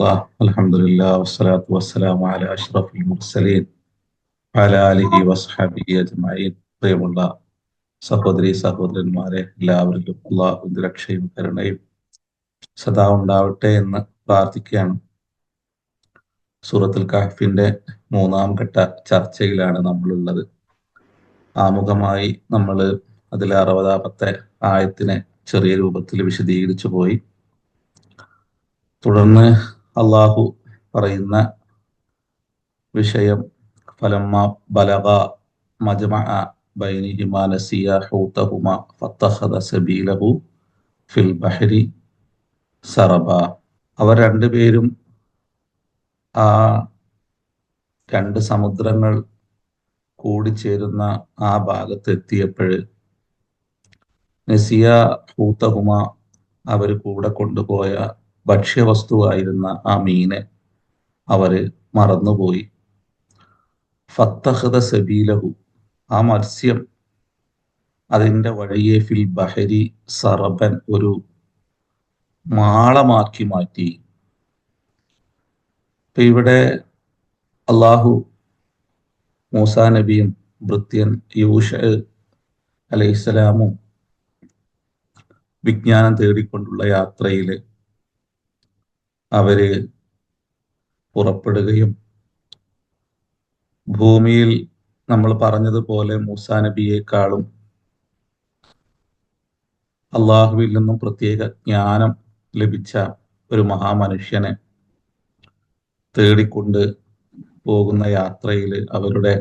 ബിസ്മില്ലാഹ് അൽഹംദുലില്ലാഹ് വസ്സലാത്തു വസ്സലാമു അലാ അഷ്റഫിൽ മുർസലീൻ വഅലാ ആലിഹി വസ്ഹബിഹി അജ്മഈൻ. പ്രിയമുള്ള സഹോദരി സഹോദരന്മാരെ, എല്ലാവരിലും അള്ളാഹുവിന്റെ രക്ഷയും കരുണയും സദാ ഉണ്ടാവട്ടെ എന്ന് പ്രാർത്ഥിക്കുകയാണ്. സൂറത്തുൽ കഹ്ഫിന്റെ 3-ാം ഘട്ട ചർച്ചയിലാണ് നമ്മളുള്ളത്. ആമുഖമായി നമ്മൾ അതിലെ 60-ാമത്തെ ആയത്തിനെ ചെറിയ രൂപത്തിൽ വിശദീകരിച്ചു പോയി. തുടർന്ന് അള്ളാഹു പറയുന്ന വിഷയം ഫലമ്മ ബലഗ മജ്മഅ ബൈനിഹിമാ നസിയ ഹൂതഹുമാ ഫത്തഖദ സബീലഹു ഫിൽ ബഹരി സറബ. അവർ രണ്ടുപേരും ആ രണ്ട് സമുദ്രങ്ങൾ കൂടിച്ചേരുന്ന ആ ഭാഗത്തെത്തിയപ്പോൾ നസിയ ഹൂതഹുമ, അവർ കൂടെ കൊണ്ടുപോയ ഭക്ഷ്യവസ്തുവായിരുന്ന ആ മീനെ അവര് മറന്നുപോയി. ഫത്തഖദ സബീലഹു, ആ മത്സ്യം അതിൻ്റെ വഴിയെ ഫിൽ ബഹരി സറബൻ, ഒരു മാളമാക്കി മാറ്റി. ഇപ്പൊ ഇവിടെ അള്ളാഹു മൂസാ നബിയും ഭൃത്യൻ യൂഷ അലൈഹിസ്സലാമും വിജ്ഞാനം തേടിക്കൊണ്ടുള്ള യാത്രയിൽ അവര് പുറപ്പെടുകയും ഭൂമിയിൽ നമ്മൾ പറഞ്ഞതുപോലെ മൂസാ നബിയേക്കാളും അള്ളാഹുവിൽ നിന്നും പ്രത്യേക ജ്ഞാനം ലഭിച്ച ഒരു മഹാമനുഷ്യനെ തേടിക്കൊണ്ട് പോകുന്ന യാത്രയിൽ അവരുടെ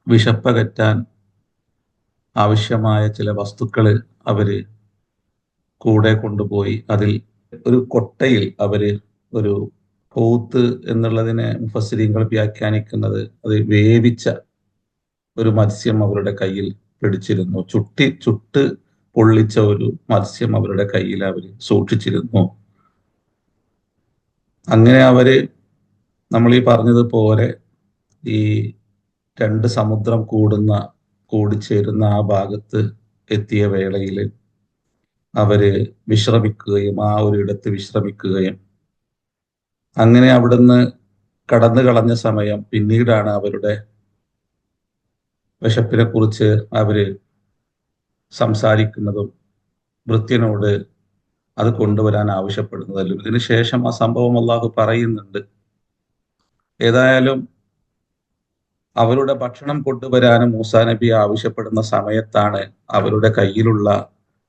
വിശപ്പകറ്റാൻ ആവശ്യമായ ചില വസ്തുക്കൾ അവര് കൂടെ കൊണ്ടുപോയി. അതിൽ ഒരു കൊട്ടയിൽ അവര് ഒരു ഹൂത്ത് എന്നുള്ളതിനെ മുഫസ്സിരീങ്ങൾ വ്യാഖ്യാനിക്കുന്നത് അത് വേവിച്ച ഒരു മത്സ്യം അവരുടെ കയ്യിൽ പിടിച്ചിരുന്നു. ചുട്ട് പൊള്ളിച്ച ഒരു മത്സ്യം അവരുടെ കയ്യിൽ അവർ സൂക്ഷിച്ചിരുന്നു. അങ്ങനെ അവര് നമ്മൾ ഈ പറഞ്ഞതുപോലെ ഈ രണ്ട് സമുദ്രം കൂടിച്ചേരുന്ന ആ ഭാഗത്ത് എത്തിയ വേളയിൽ അവര് വിശ്രമിക്കുകയും ആ ഒരു ഇടത്ത് വിശ്രമിക്കുകയും അങ്ങനെ അവിടുന്ന് കടന്നു കളഞ്ഞ സമയം പിന്നീടാണ് അവരുടെ വിശപ്പിനെ കുറിച്ച് അവര് സംസാരിക്കുന്നതും ഭൃത്യനോട് അത് കൊണ്ടുവരാൻ ആവശ്യപ്പെടുന്നതല്ലോ. ഇതിനു ശേഷം ആ സംഭവം അള്ളാഹു പറയുന്നുണ്ട്. ഏതായാലും അവരുടെ ഭക്ഷണം കൊണ്ടുവരാനും മൂസാ നബി ആവശ്യപ്പെടുന്ന സമയത്താണ് അവരുടെ കയ്യിലുള്ള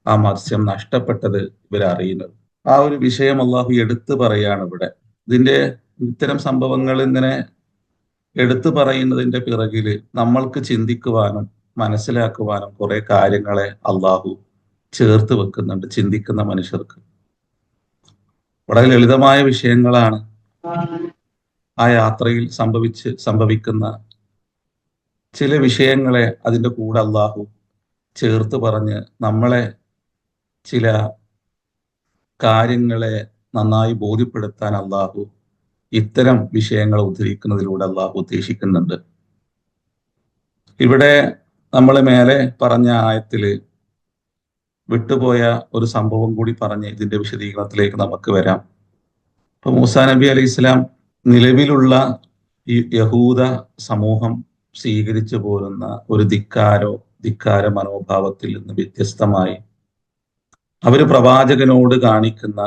ആ മത്സ്യം നഷ്ടപ്പെട്ടത് ഇവരറിയുന്നത്. ആ ഒരു വിഷയം അള്ളാഹു എടുത്തു പറയാണ് ഇവിടെ. ഇത്തരം സംഭവങ്ങൾ ഇങ്ങനെ എടുത്തു പറയുന്നതിന്റെ പിറകില് നമ്മൾക്ക് ചിന്തിക്കുവാനും മനസ്സിലാക്കുവാനും കുറെ കാര്യങ്ങളെ അള്ളാഹു ചേർത്ത് വെക്കുന്നുണ്ട് ചിന്തിക്കുന്ന മനുഷ്യർക്ക്. വളരെ ലളിതമായ വിഷയങ്ങളാണ് ആ യാത്രയിൽ സംഭവിക്കുന്ന ചില വിഷയങ്ങളെ അതിൻ്റെ കൂടെ അള്ളാഹു ചേർത്ത് പറഞ്ഞ് നമ്മളെ ചില കാര്യങ്ങളെ നന്നായി ബോധ്യപ്പെടുത്താൻ അള്ളാഹു ഇത്തരം വിഷയങ്ങൾ ഉദ്ധരിക്കുന്നതിലൂടെ അള്ളാഹു ഉദ്ദേശിക്കുന്നുണ്ട്. ഇവിടെ നമ്മൾ മേലെ പറഞ്ഞ ആയത്തില് വിട്ടുപോയ ഒരു സംഭവം കൂടി പറഞ്ഞ് ഇതിന്റെ വിശദീകരണത്തിലേക്ക് നമുക്ക് വരാം. ഇപ്പൊ മൂസാ നബി അലൈഹി ഇസ്ലാം നിലവിലുള്ള ഈ യഹൂദ സമൂഹം സ്വീകരിച്ചു പോരുന്ന ഒരു ധിക്കാര മനോഭാവത്തിൽ നിന്ന് വ്യത്യസ്തമായി അവര് പ്രവാചകനോട് കാണിക്കുന്ന,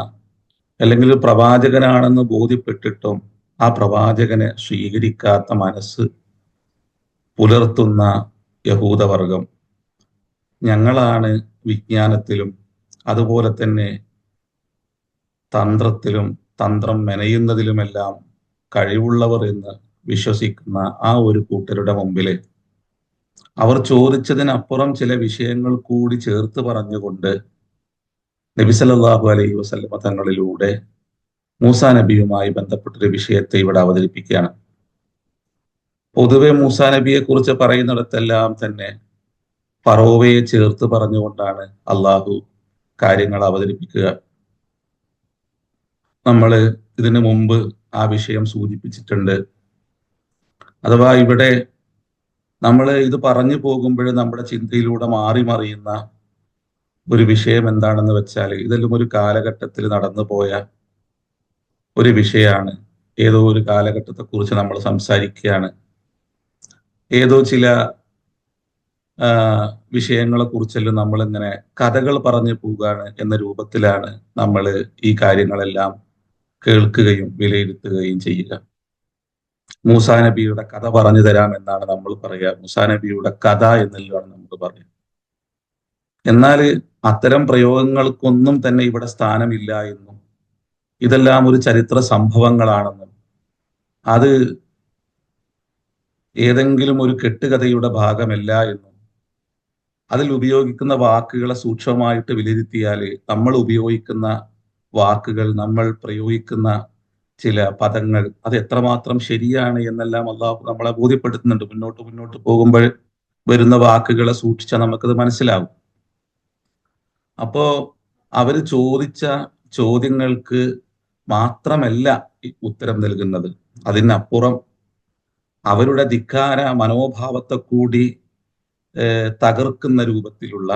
അല്ലെങ്കിൽ പ്രവാചകനാണെന്ന് ബോധ്യപ്പെട്ടിട്ടും ആ പ്രവാചകനെ സ്വീകരിക്കാത്ത മനസ്സ് പുലർത്തുന്ന യഹൂദവർഗം, ഞങ്ങളാണ് വിജ്ഞാനത്തിലും അതുപോലെ തന്നെ തന്ത്രം മെനയുന്നതിലുമെല്ലാം കഴിവുള്ളവർ എന്ന് വിശ്വസിക്കുന്ന ആ ഒരു കൂട്ടരുടെ മുമ്പിൽ അവർ ചോദിച്ചതിനപ്പുറം ചില വിഷയങ്ങൾ കൂടി ചേർത്ത് പറഞ്ഞുകൊണ്ട് നബി സല്ലല്ലാഹു അലൈഹി വസല്ലമ തങ്ങളിലൂടെ മൂസാ നബിയുമായി ബന്ധപ്പെട്ടൊരു വിഷയത്തെ ഇവിടെ അവതരിപ്പിക്കുകയാണ്. പൊതുവെ മൂസാ നബിയെ കുറിച്ച് പറയുന്നിടത്തെല്ലാം തന്നെ ഫറോവയെ ചേർത്ത് പറഞ്ഞുകൊണ്ടാണ് അള്ളാഹു കാര്യങ്ങൾ അവതരിപ്പിക്കുക. നമ്മൾ ഇതിനു മുമ്പ് ആ വിഷയം സൂചിപ്പിച്ചിട്ടുണ്ട്. അഥവാ ഇവിടെ നമ്മൾ ഇത് പറഞ്ഞു പോകുമ്പോൾ നമ്മുടെ ചിന്തയിലൂടെ മറിയുന്ന ഒരു വിഷയം എന്താണെന്ന് വെച്ചാൽ, ഇതെല്ലാം ഒരു കാലഘട്ടത്തിൽ നടന്നു പോയ ഒരു വിഷയമാണ്. ഏതോ ഒരു കാലഘട്ടത്തെക്കുറിച്ച് നമ്മൾ സംസാരിക്കുകയാണ്. ഏതോ ചില ആ, വിഷയങ്ങളെ കുറിച്ചെല്ലാം നമ്മളിങ്ങനെ കഥകൾ പറഞ്ഞു പോവുകയാണ് എന്ന രൂപത്തിലാണ് നമ്മൾ ഈ കാര്യങ്ങളെല്ലാം കേൾക്കുകയും വിലയിരുത്തുകയും ചെയ്യുക. മൂസാ നബിയുടെ കഥ പറഞ്ഞു തരാം എന്നാണ് നമ്മൾ പറയുക. മൂസാ നബിയുടെ കഥ എന്നുള്ളതാണ് നമ്മൾ പറയുക. എന്നാൽ അത്തരം പ്രയോഗങ്ങൾക്കൊന്നും തന്നെ ഇവിടെ സ്ഥാനമില്ല എന്നും ഇതെല്ലാം ഒരു ചരിത്ര സംഭവങ്ങളാണെന്നും അത് ഏതെങ്കിലും ഒരു കെട്ടുകഥയുടെ ഭാഗമല്ല എന്നും അതിൽ ഉപയോഗിക്കുന്ന വാക്കുകളെ സൂക്ഷ്മമായിട്ട് വിലയിരുത്തിയാൽ നമ്മൾ ഉപയോഗിക്കുന്ന വാക്കുകൾ, നമ്മൾ പ്രയോഗിക്കുന്ന ചില പദങ്ങൾ അത് എത്രമാത്രം ശരിയാണ് എന്നെല്ലാം അള്ളാഹു നമ്മളെ ബോധ്യപ്പെടുത്തുന്നുണ്ട്. മുന്നോട്ട് മുന്നോട്ട് പോകുമ്പോൾ വരുന്ന വാക്കുകളെ സൂക്ഷിച്ചാൽ നമുക്കത് മനസ്സിലാവും. അപ്പോ അവര് ചോദിച്ച ചോദ്യങ്ങൾക്ക് മാത്രമല്ല ഈ ഉത്തരം നൽകുന്നത്, അതിനപ്പുറം അവരുടെ ധിക്കാര മനോഭാവത്തെ കൂടി തകർക്കുന്ന രൂപത്തിലുള്ള,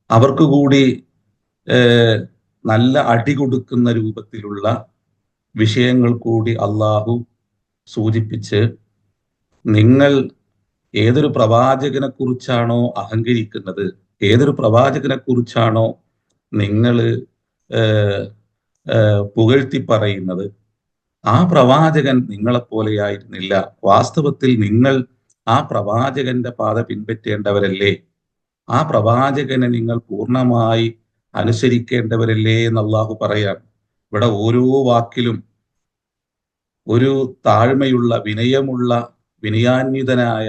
അവർക്ക് കൂടി നല്ല അടി കൊടുക്കുന്ന രൂപത്തിലുള്ള വിഷയങ്ങൾ കൂടി അള്ളാഹു സൂചിപ്പിച്ച്, നിങ്ങൾ ഏതൊരു പ്രവാചകനെ കുറിച്ചാണോ അഹങ്കരിക്കുന്നത്, ഏതൊരു പ്രവാചകനെ കുറിച്ചാണോ നിങ്ങൾ പുകഴ്ത്തി പറയുന്നത്, ആ പ്രവാചകൻ നിങ്ങളെപ്പോലെയായിരുന്നില്ല. വാസ്തവത്തിൽ നിങ്ങൾ ആ പ്രവാചകന്റെ പാത പിൻപറ്റേണ്ടവരല്ലേ, ആ പ്രവാചകനെ നിങ്ങൾ പൂർണ്ണമായി അനുസരിക്കേണ്ടവരല്ലേ എന്ന് അള്ളാഹു പറയാണ്. ഇവിടെ ഓരോ വാക്കിലും ഒരു താഴ്മയുള്ള, വിനയമുള്ള, വിനയാന്വിതനായ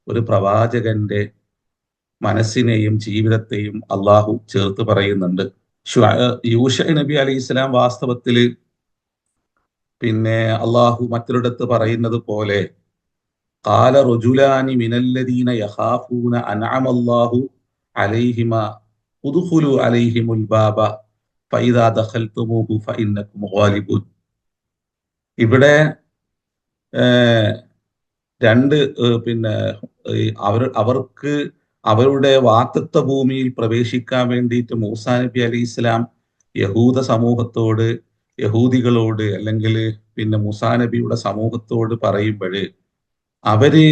ഒരു പ്രവാചകന്റെ മനസ്സിനെയും ജീവിതത്തെയും അള്ളാഹു ചേർത്ത് പറയുന്നുണ്ട്. യൂഷ നബി അലൈഹി ഇസ്ലാം വാസ്തവത്തില് പിന്നെ അള്ളാഹു മറ്റൊരിടത്ത് പറയുന്നത് പോലെ ഖാല റജുലാനി മിനല്ലദീന യഖാഫൂന അൻഅമല്ലാഹു അലൈഹിമ ഉദ്ഖുലു അലൈഹിമുൽ ബാബ ഫഇദാ ദഖൽതുമൂഹു ഫഇന്നകും ഗാലിബൂൻ. ഇവിടെ രണ്ട് പിന്നെ അവർക്ക് അവരുടെ വാക്തത്വ ഭൂമിയിൽ പ്രവേശിക്കാൻ വേണ്ടിയിട്ട് മൂസാ നബി അലൈഹി ഇസ്ലാം യഹൂദ സമൂഹത്തോട്, യഹൂദികളോട്, അല്ലെങ്കിൽ പിന്നെ മൂസാ നബിയുടെ സമൂഹത്തോട് പറയുമ്പോൾ അവര്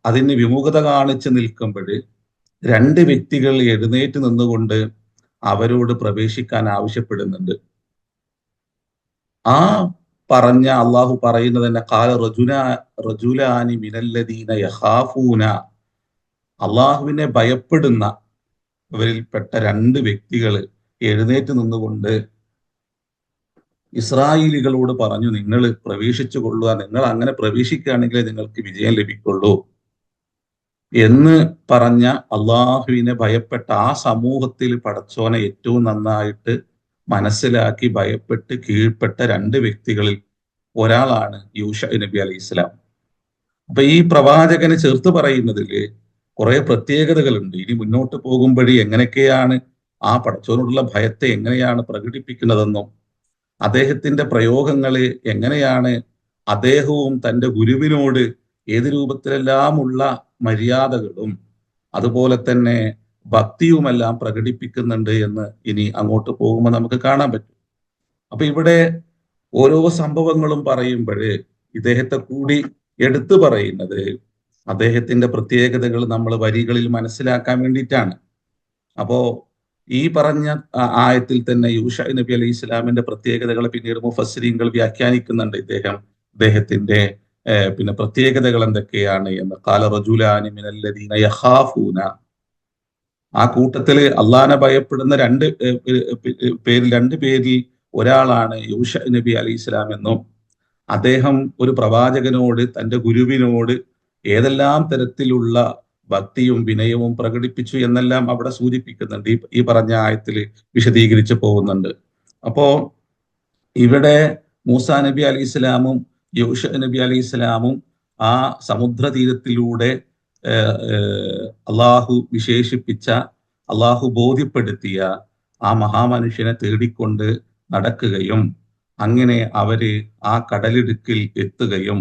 അതിന് വിമുഖത കാണിച്ച് നിൽക്കുമ്പോൾ രണ്ട് വ്യക്തികൾ എഴുന്നേറ്റ് നിന്നുകൊണ്ട് അവരോട് പ്രവേശിക്കാൻ ആവശ്യപ്പെടുന്നുണ്ട്. ആ പറഞ്ഞ അള്ളാഹു പറയുന്നത് തന്നെ ഖാല റജുലാനി മിനല്ലദീന യഖാഫൂന, അള്ളാഹുവിനെ ഭയപ്പെടുന്നവരിൽപ്പെട്ട രണ്ട് വ്യക്തികൾ എഴുന്നേറ്റ് നിന്നുകൊണ്ട് ഇസ്രായേലികളോട് പറഞ്ഞു, നിങ്ങൾ പ്രവേശിച്ചു കൊള്ളുക, നിങ്ങൾ അങ്ങനെ പ്രവേശിക്കുകയാണെങ്കിൽ നിങ്ങൾക്ക് വിജയം ലഭിക്കുള്ളൂ എന്ന് പറഞ്ഞ അള്ളാഹുവിനെ ഭയപ്പെട്ട ആ സമൂഹത്തിൽ പടച്ചോനെ ഏറ്റവും നന്നായിട്ട് മനസ്സിലാക്കി ഭയപ്പെട്ട് കീഴ്പ്പെട്ട രണ്ട് വ്യക്തികളിൽ ഒരാളാണ് യൂഷ നബി അലൈഹി ഇസ്ലാം. അപ്പൊ ഈ പ്രവാചകനെ ചേർത്ത് പറയുന്നതിൽ കുറെ പ്രത്യേകതകളുണ്ട്. ഇനി മുന്നോട്ട് പോകുമ്പോഴേ എങ്ങനെയൊക്കെയാണ് ആ പടച്ചോനോടുള്ള ഭയത്തെ എങ്ങനെയാണ് പ്രകടിപ്പിക്കുന്നതെന്നും അദ്ദേഹത്തിന്റെ പ്രയോഗങ്ങള് എങ്ങനെയാണ് അദ്ദേഹവും തന്റെ ഗുരുവിനോട് ഏത് രൂപത്തിലെല്ലാമുള്ള മര്യാദകളും അതുപോലെ തന്നെ ഭക്തിയുമെല്ലാം പ്രകടിപ്പിക്കുന്നുണ്ട് എന്ന് ഇനി അങ്ങോട്ട് പോകുമ്പോൾ നമുക്ക് കാണാൻ പറ്റും. അപ്പൊ ഇവിടെ ഓരോ സംഭവങ്ങളും പറയുമ്പോൾ ഇദ്ദേഹത്തെ കൂടി എടുത്തു പറയുന്നത് അദ്ദേഹത്തിന്റെ പ്രത്യേകതകൾ നമ്മൾ വരികളിൽ മനസ്സിലാക്കാൻ വേണ്ടിയിട്ടാണ്. അപ്പോ ഈ പറഞ്ഞ ആയത്തിൽ തന്നെ യൂഷ നബി അലൈഹി ഇസ്ലാമിന്റെ പ്രത്യേകതകളെ പിന്നീട് മുഫസ്സിരീങ്ങൾ വ്യാഖ്യാനിക്കുന്നുണ്ട്. അദ്ദേഹത്തിന്റെ പിന്നെ പ്രത്യേകതകൾ എന്തൊക്കെയാണ് എന്ന്. ഖാല റജുലാനി മിനല്ലദീന യഖാഫൂന, ആ കൂട്ടത്തില് അള്ളാനെ ഭയപ്പെടുന്ന രണ്ട് പേരിൽ ഒരാളാണ് യൂഷ നബി അലൈഹി ഇസ്ലാം എന്നും, അദ്ദേഹം ഒരു പ്രവാചകനോട്, തന്റെ ഗുരുവിനോട് ഏതെല്ലാം തരത്തിലുള്ള ഭക്തിയും വിനയവും പ്രകടിപ്പിച്ചു എന്നെല്ലാം അവിടെ സൂചിപ്പിക്കുന്നുണ്ട്. ഈ പറഞ്ഞ ആയത്തിൽ വിശദീകരിച്ചു പോകുന്നുണ്ട്. അപ്പോ ഇവിടെ മൂസാ നബി അലൈഹി ഇസ്ലാമും യൂഷ നബി അലൈഹി ഇസ്ലാമും ആ സമുദ്ര തീരത്തിലൂടെ അള്ളാഹു വിശേഷിപ്പിച്ച, അള്ളാഹു ബോധ്യപ്പെടുത്തിയ ആ മഹാമനുഷ്യനെ തേടിക്കൊണ്ട് നടക്കുകയും അങ്ങനെ അവര് ആ കടലിടുക്കിൽ എത്തുകയും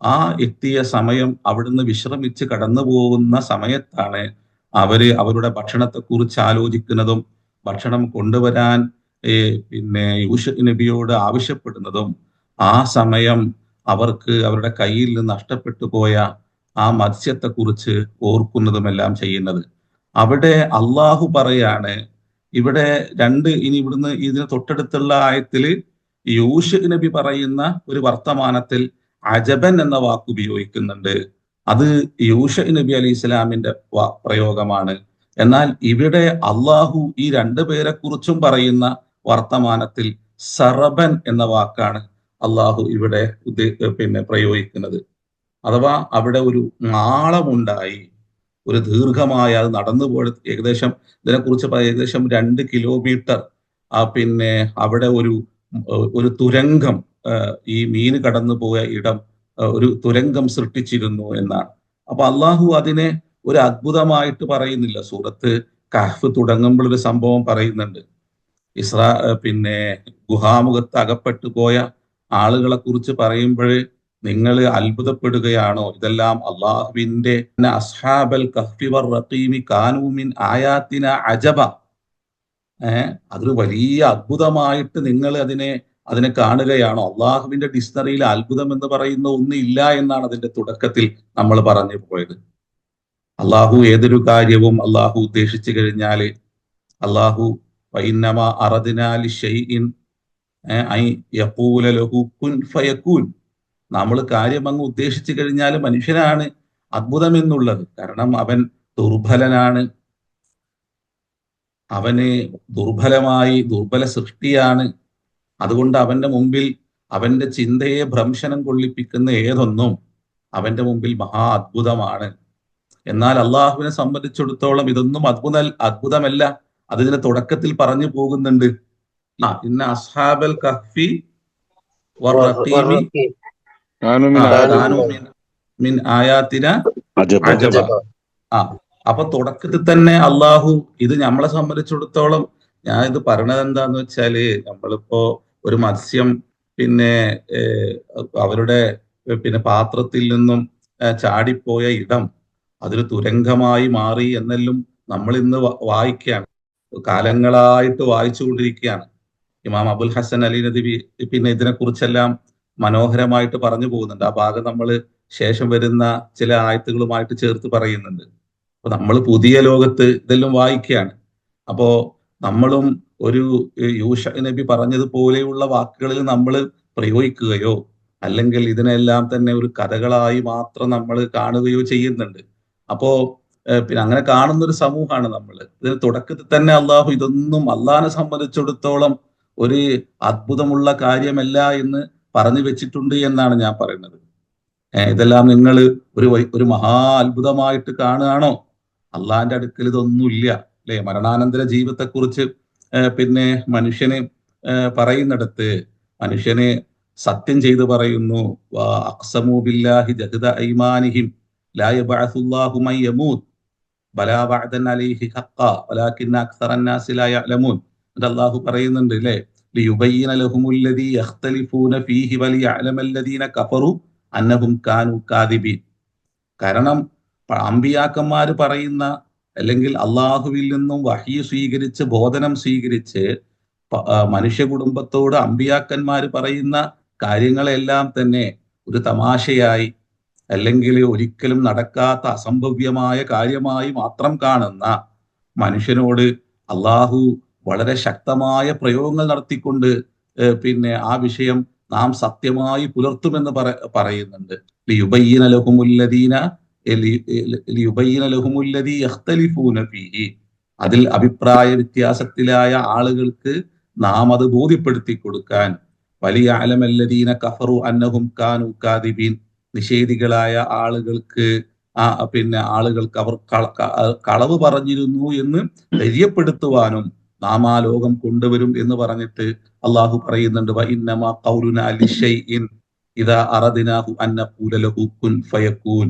ആ എത്തിയ സമയം അവിടുന്ന് വിശ്രമിച്ച് കടന്നു പോകുന്ന സമയത്താണ് അവര് അവരുടെ ഭക്ഷണത്തെക്കുറിച്ച് ആലോചിക്കുന്നതും ഭക്ഷണം കൊണ്ടുവരാൻ പിന്നെ യൂസുഫ് നബിയോട് ആവശ്യപ്പെടുന്നതും ആ സമയം അവർക്ക് അവരുടെ കയ്യിൽ നിന്ന് നഷ്ടപ്പെട്ടു പോയ ആ മത്സ്യത്തെക്കുറിച്ച് ഓർക്കുന്നതുമെല്ലാം ചെയ്യുന്നത്. അവിടെ അള്ളാഹു പറയാണ്, ഇവിടെ ഇനി ഇവിടുന്ന് ഇതിന് തൊട്ടടുത്തുള്ള ആയത്തില് യൂസുഫ് നബി പറയുന്ന ഒരു വർത്തമാനത്തിൽ അജബൻ എന്ന വാക്ക് ഉപയോഗിക്കുന്നുണ്ട്. അത് യൂസുഫ് നബി അലൈഹി ഇസ്ലാമിന്റെ പ്രയോഗമാണ്. എന്നാൽ ഇവിടെ അള്ളാഹു ഈ രണ്ടു പേരെ കുറിച്ചും പറയുന്ന വർത്തമാനത്തിൽ സറബൻ എന്ന വാക്കാണ് അള്ളാഹു ഇവിടെ പ്രയോഗിക്കുന്നത്. അഥവാ അവിടെ ഒരു മാളമുണ്ടായി, ഒരു ദീർഘമായ അത് നടന്നു പോയ ഏകദേശം ഇതിനെക്കുറിച്ച് ഏകദേശം 2 കിലോമീറ്റർ അവിടെ ഒരു തുരങ്കം, ഈ മീൻ കടന്നു പോയ ഇടം ഒരു തുരങ്കം സൃഷ്ടിച്ചിരുന്നു എന്നാണ്. അപ്പൊ അള്ളാഹു അതിനെ ഒരു അത്ഭുതമായിട്ട് പറയുന്നില്ല. സൂറത്ത് കഹ്ഫ് തുടങ്ങുമ്പോൾ ഒരു സംഭവം പറയുന്നുണ്ട്. ഗുഹാമുഖത്ത് അകപ്പെട്ടു പോയ ആളുകളെ കുറിച്ച് പറയുമ്പോൾ നിങ്ങൾ അത്ഭുതപ്പെടുകയാണോ? ഇതെല്ലാം അള്ളാഹുവിന്റെ അസ്ഹാബൽ കഹ്ഫി വർ റഖീമി കാനൂ മിൻ ആയാത്തിന അജബ. അതൊരു വലിയ അത്ഭുതമായിട്ട് നിങ്ങൾ അതിനെ കാണുകയാണോ? അള്ളാഹുവിന്റെ ഡിക്ഷണറിയിൽ അത്ഭുതം എന്ന് പറയുന്ന ഒന്നില്ല എന്നാണ് അതിന്റെ തുടക്കത്തിൽ നമ്മൾ പറഞ്ഞു പോയത്. അള്ളാഹു ഏതൊരു കാര്യവും അള്ളാഹു ഉദ്ദേശിച്ചു കഴിഞ്ഞാൽ അള്ളാഹു നമ്മൾ കാര്യം അങ്ങ് ഉദ്ദേശിച്ചു കഴിഞ്ഞാൽ മനുഷ്യനാണ് അത്ഭുതം എന്നുള്ളത്. കാരണം അവൻ ദുർബലനാണ്, അവന് ദുർബല സൃഷ്ടിയാണ്. അതുകൊണ്ട് അവന്റെ മുമ്പിൽ അവന്റെ ചിന്തയെ ഭ്രംശനം കൊള്ളിപ്പിക്കുന്ന ഏതൊന്നും അവന്റെ മുമ്പിൽ മഹാ അത്ഭുതമാണ്. എന്നാൽ അള്ളാഹുവിനെ സംബന്ധിച്ചിടത്തോളം ഇതൊന്നും അത്ഭുതമല്ല. അതിന്റെ തുടക്കത്തിൽ പറഞ്ഞു പോകുന്നുണ്ട്, ഇന്ന അസ്ഹാബൽ കഹ്ഫി വറഖീമി മിൻ ആയാത്തിന അജബ. അപ്പൊ തുടക്കത്തിൽ തന്നെ അള്ളാഹു ഇത് നമ്മളെ സംബന്ധിച്ചിടത്തോളം, ഞാൻ ഇത് പറയണത് എന്താന്ന് വെച്ചാല്, നമ്മളിപ്പോ ഒരു മത്സ്യം അവരുടെ പാത്രത്തിൽ നിന്നും ചാടിപ്പോയ ഇടം അതൊരു തുരങ്കമായി മാറി എന്നെല്ലാം നമ്മൾ ഇന്ന് വായിക്കുകയാണ്, കാലങ്ങളായിട്ട് വായിച്ചുകൊണ്ടിരിക്കുകയാണ്. ഇമാം അബുൽ ഹസൻ അലി നദവി ഇതിനെക്കുറിച്ചെല്ലാം മനോഹരമായിട്ട് പറഞ്ഞു പോകുന്നുണ്ട്. ആ ഭാഗം നമ്മൾ ശേഷം വരുന്ന ചില ആയത്തുകളുമായിട്ട് ചേർത്ത് പറയുന്നുണ്ട്. അപ്പൊ നമ്മൾ പുതിയ ലോകത്ത് ഇതെല്ലാം വായിക്കുകയാണ്. അപ്പോ നമ്മളും ഒരു യൂസുഫ് നബി പറഞ്ഞതുപോലെയുള്ള വാക്കുകളിൽ നമ്മൾ പ്രയോഗിക്കുകയോ അല്ലെങ്കിൽ ഇതിനെല്ലാം തന്നെ ഒരു കഥകളായി മാത്രം നമ്മൾ കാണുകയോ ചെയ്യുന്നുണ്ട്. അപ്പോ അങ്ങനെ കാണുന്ന ഒരു സമൂഹമാണ് നമ്മൾ. ഇതിന് തുടക്കത്തിൽ തന്നെ അള്ളാഹു ഇതൊന്നും അള്ളാഹിനെ സംബന്ധിച്ചിടത്തോളം ഒരു അത്ഭുതമുള്ള കാര്യമല്ല എന്ന് പറഞ്ഞു വെച്ചിട്ടുണ്ട് എന്നാണ് ഞാൻ പറയുന്നത്. ഇതെല്ലാം നിങ്ങൾ ഒരു മഹാ അത്ഭുതമായിട്ട് കാണുകയാണോ? അള്ളാഹിന്റെ അടുക്കൽ ഇതൊന്നുമില്ല, അല്ലെ? മരണാനന്തര ജീവിതത്തെക്കുറിച്ച് മനുഷ്യന് പറയുന്നിടത്ത് മനുഷ്യന് സത്യം ചെയ്ത് പറയുന്നു, അഖ്സമു ബില്ലാഹി ജഹദ ഐമാനിഹിം ലാ യബഅസുല്ലാഹു മൻ യമൂത് ബലാ ബഅദൻ അലൈഹി ഹഖ്ഖ വലാകിന്ന അക്സറന്നാസി ലാ യഅലമൂൻ. അല്ലാഹു പറയുന്നുണ്ട്, അല്ലേ? ലിയുബയ്യിന ലഹുമുല്ലദീ യഖ്തലിഫൂന ഫീഹി വലിയഅലമല്ലദീന കഫറു അന്നഹും കാനൂ കാദിബീൻ. കാരണം അമ്പിയാക്കന്മാർ പറയുന്ന, അല്ലെങ്കിൽ അള്ളാഹുവിൽ നിന്നും വഹി സ്വീകരിച്ച് ബോധനം സ്വീകരിച്ച് മനുഷ്യ കുടുംബത്തോട് അമ്പിയാക്കന്മാർ പറയുന്ന കാര്യങ്ങളെല്ലാം തന്നെ ഒരു തമാശയായി അല്ലെങ്കിൽ ഒരിക്കലും നടക്കാത്ത അസംഭവ്യമായ കാര്യമായി മാത്രം കാണുന്ന മനുഷ്യനോട് അള്ളാഹു വളരെ ശക്തമായ പ്രയോഗങ്ങൾ നടത്തിക്കൊണ്ട് ആ വിഷയം നാം സത്യമായി പുലർത്തുമെന്ന് പറയുന്നുണ്ട്. ലിയുബയ്യിന ലഹുമുല്ലദീ യഖ്തലിഫൂന ഫീഹി. അതിൽ അഭിപ്രായ വ്യത്യാസത്തിലായ ആളുകൾക്ക് നാം അത് ബോധ്യപ്പെടുത്തി കൊടുക്കാൻ. വലിയ അലമല്ലദീന കഫറു അന്നഹും കാനൂ കാദിബീൻ. നിഷേധികളായ ആളുകൾക്ക് ആളുകൾക്ക് അവർ കളവ് പറഞ്ഞിരുന്നു എന്ന് ധൈര്യപ്പെടുത്തുവാനും നാം ആ ലോകം കൊണ്ടുവരും എന്ന് പറഞ്ഞിട്ട് അള്ളാഹു പറയുന്നുണ്ട്, വഇന്നമാ ഖൗലുനാ ലിശൈഇൻ ഇദാ അറദ്നാഹു അൻ നഖൂല ലഹു കുൻ ഫയകൂൻ.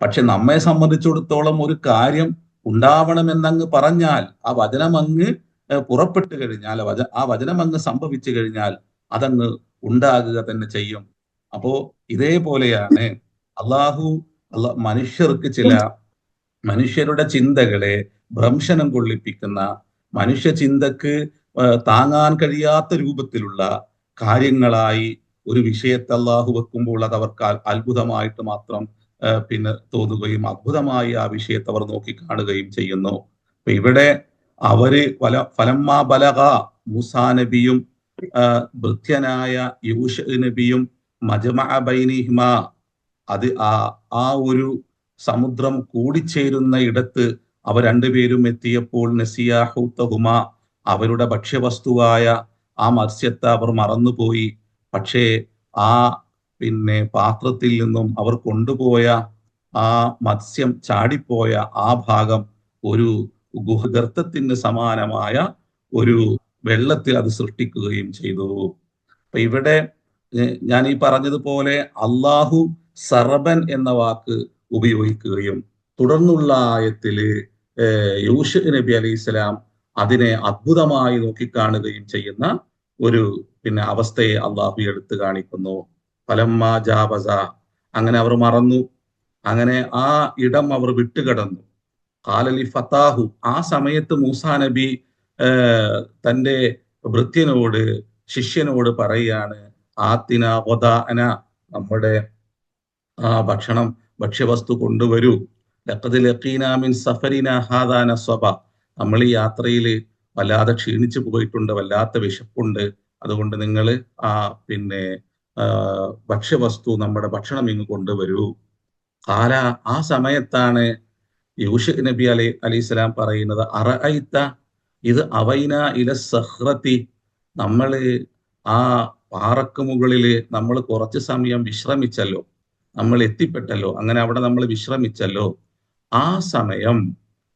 പക്ഷെ നമ്മെ സംബന്ധിച്ചിടത്തോളം ഒരു കാര്യം ഉണ്ടാവണമെന്നങ്ങ് പറഞ്ഞാൽ, ആ വചനം അങ്ങ് പുറപ്പെട്ടു കഴിഞ്ഞാൽ, ആ വചനം അങ്ങ് സംഭവിച്ചു കഴിഞ്ഞാൽ അതങ്ങ് ഉണ്ടാകുക തന്നെ ചെയ്യും. അപ്പോ ഇതേപോലെയാണ് മനുഷ്യർക്ക് മനുഷ്യരുടെ ചിന്തകളെ ഭ്രംശനം കൊള്ളിപ്പിക്കുന്ന, മനുഷ്യ ചിന്തക്ക് താങ്ങാൻ കഴിയാത്ത രൂപത്തിലുള്ള കാര്യങ്ങളായി ഒരു വിഷയത്തെ അള്ളാഹു വെക്കുമ്പോൾ അത് അവർക്ക് അത്ഭുതമായിട്ട് മാത്രം പിന്നെ തോന്നുകയും അത്ഭുതമായി ആ വിഷയത്തെ അവർ നോക്കിക്കാണുകയും ചെയ്യുന്നു. അപ്പൊ ഇവിടെ അവര് ഫലമ്മാ ബലഗ, മൂസാ നബിയും ഭൃത്യനായ യൂഷ നബിയും മജ്മഅ ബൈനിഹിമ, അത് ആ ഒരു സമുദ്രം കൂടിച്ചേരുന്ന ഇടത്ത് അവർ രണ്ടുപേരും എത്തിയപ്പോൾ നസിയാ ഹൂതഹുമ, അവരുടെ ഭക്ഷ്യവസ്തുവായ ആ മത്സ്യത്തെ അവർ മറന്നുപോയി. പക്ഷേ ആ പിന്നെ പാത്രത്തിൽ നിന്നും അവർ കൊണ്ടുപോയ ആ മത്സ്യം ചാടിപ്പോയ ആ ഭാഗം ഒരു ഗർത്തത്തിന് സമാനമായ ഒരു വെള്ളത്തിൽ അത് സൃഷ്ടിക്കുകയും ചെയ്തു. അപ്പൊ ഇവിടെ ഞാൻ ഈ പറഞ്ഞതുപോലെ അള്ളാഹു സർബൻ എന്ന വാക്ക് ഉപയോഗിക്കുകയും തുടർന്നുള്ള ആയത്തില് യൂസുഫ് നബി അലൈഹി സ്വലാം അതിനെ അത്ഭുതമായി നോക്കിക്കാണുകയും ചെയ്യുന്ന ഒരു പിന്നെ അവസ്ഥയെ അള്ളാഹു എടുത്തു കാണിക്കുന്നു. ഫലമ്മ ജാവസ, അങ്ങനെ അവർ മറന്നു, അങ്ങനെ ആ ഇടം അവർ വിട്ടുകടന്നു. ഖാലലി ഫത്താഹു, ആ സമയത്ത് മൂസാ നബി തന്റെ ഭൃത്യനോട്, ശിഷ്യനോട് പറയുകയാണ്, ആത്തിന വദാഅന, നമ്മുടെ ആ ഭക്ഷ്യവസ്തു കൊണ്ടുവരൂ. ലഖദ് ലഖീനാ മിൻ സഫരിന ഹാദാ നസ്വബ, നമ്മൾ ഈ യാത്രയിൽ വല്ലാതെ ക്ഷീണിച്ചു പോയിട്ടുണ്ട്, വല്ലാത്ത വിശപ്പുണ്ട്, അതുകൊണ്ട് നിങ്ങൾ ആ പിന്നെ ഭക്ഷ്യവസ്തു, നമ്മുടെ ഭക്ഷണം ഇങ്ങ് കൊണ്ടുവരൂ. കാല, ആ സമയത്താണ് യൂസുഫ് നബി അലൈഹിസ്സലാം പറയുന്നത്, അറഅയ്ത ഇത് അവൈന ഇല സഹ്റത്തി, നമ്മള് ആ പാറക്ക് മുകളില് നമ്മൾ കുറച്ച് സമയം വിശ്രമിച്ചല്ലോ, നമ്മൾ എത്തിപ്പെട്ടല്ലോ, അങ്ങനെ അവിടെ നമ്മൾ വിശ്രമിച്ചല്ലോ. ആ സമയം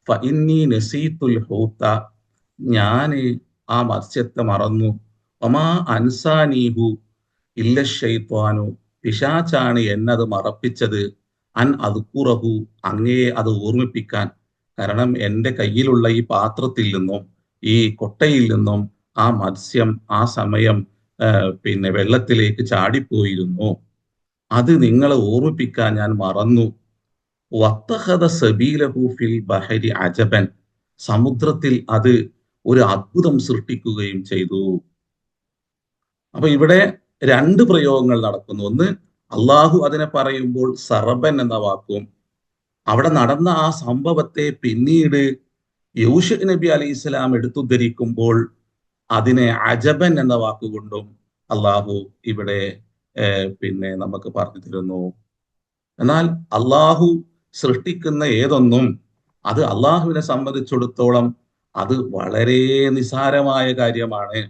ഫഇന്നി നസീതുൽ ഹൂത, ഞാന് ആ മത്സ്യത്തെ മറന്നു. ഒമാ അൻസാനീഹു ഇല്ല ശൈത്വാനു, പിശാചാണ് എന്നത് മറപ്പിച്ചത്. അൻ അദ്കുറഹു, അങ്ങയെ അത് ഓർമ്മിപ്പിക്കാൻ. കാരണം എൻ്റെ കയ്യിലുള്ള ഈ പാത്രത്തിൽ നിന്നും ഈ കൊട്ടയിൽ നിന്നും ആ മത്സ്യം ആ സമയം പിന്നെ വെള്ളത്തിലേക്ക് ചാടിപ്പോയിരുന്നു. അത് നിങ്ങളെ ഓർമ്മിപ്പിക്കാൻ ഞാൻ മറന്നു. വത്തഖദ സബീലഹു ഫിൽ ബഹരി അജബൻ, സമുദ്രത്തിൽ അത് ഒരു അത്ഭുതം സൃഷ്ടിക്കുകയും ചെയ്തു. അപ്പൊ ഇവിടെ രണ്ട് പ്രയോഗങ്ങൾ നടക്കുന്നു. ഒന്ന്, അള്ളാഹു അതിനെ പറയുമ്പോൾ സർബൻ എന്ന വാക്കും, അവിടെ നടന്ന ആ സംഭവത്തെ പിന്നീട് യൂസുഫ് നബി അലൈഹി സ്വലാം എടുത്തുദ്ധരിക്കുമ്പോൾ അതിനെ അജബൻ എന്ന വാക്കുകൊണ്ടും അള്ളാഹു ഇവിടെ പിന്നെ നമുക്ക് പറഞ്ഞു തരുന്നു. എന്നാൽ അള്ളാഹു സൃഷ്ടിക്കുന്ന ഏതൊന്നും അത് അള്ളാഹുവിനെ സംബന്ധിച്ചിടത്തോളം അത് വളരെ നിസാരമായ കാര്യമാണ്.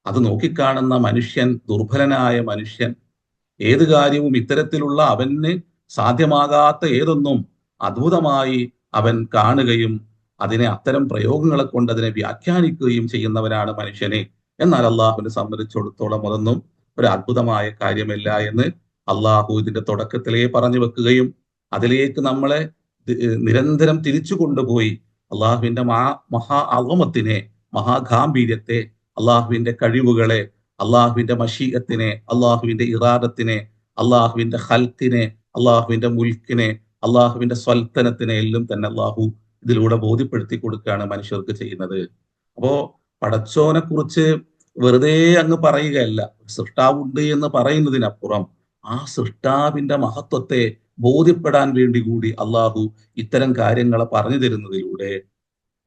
അത് നോക്കിക്കാണുന്ന മനുഷ്യൻ, ദുർബലനായ മനുഷ്യൻ, ഏത് കാര്യവും ഇത്തരത്തിലുള്ള അവന് സാധ്യമാകാത്ത ഏതൊന്നും അദ്ഭുതമായി അവൻ കാണുകയും അതിനെ അത്തരം പ്രയോഗങ്ങളെ കൊണ്ട് അതിനെ വ്യാഖ്യാനിക്കുകയും ചെയ്യുന്നവനാണ് മനുഷ്യനെ. എന്നാൽ അള്ളാഹുവിനെ സംബന്ധിച്ചിടത്തോളം അതൊന്നും ഒരു അദ്ഭുതമായ കാര്യമല്ല എന്ന് അള്ളാഹു ഇതിന്റെ തുടക്കത്തിലേ പറഞ്ഞു വെക്കുകയും അതിലേക്ക് നമ്മളെ നിരന്തരം തിരിച്ചു കൊണ്ടുപോയി അള്ളാഹുവിന്റെ മഹാ അളമത്തിനെ, മഹാഗാംഭീര്യത്തെ, അള്ളാഹുവിന്റെ കഴിവുകളെ, അള്ളാഹുവിന്റെ മഷീഅത്തിനെ, അള്ളാഹുവിന്റെ ഇറാദത്തിനെ, അള്ളാഹുവിന്റെ ഹൽക്കിനെ, അള്ളാഹുവിന്റെ മുൽക്കിനെ, അള്ളാഹുവിന്റെ സ്വൽത്തനത്തിനെ എല്ലാം തന്നെ അള്ളാഹു ഇതിലൂടെ ബോധ്യപ്പെടുത്തി കൊടുക്കുകയാണ് മനുഷ്യർക്ക് ചെയ്യുന്നത്. അപ്പോ പടച്ചോനെ കുറിച്ച് വെറുതെ അങ്ങ് പറയുകയല്ല, സൃഷ്ടാവുണ്ട് എന്ന് പറയുന്നതിനപ്പുറം ആ സൃഷ്ടാവിന്റെ മഹത്വത്തെ ബോധ്യപ്പെടാൻ വേണ്ടി കൂടി അള്ളാഹു ഇത്തരം കാര്യങ്ങളെ പറഞ്ഞു തരുന്നതിലൂടെ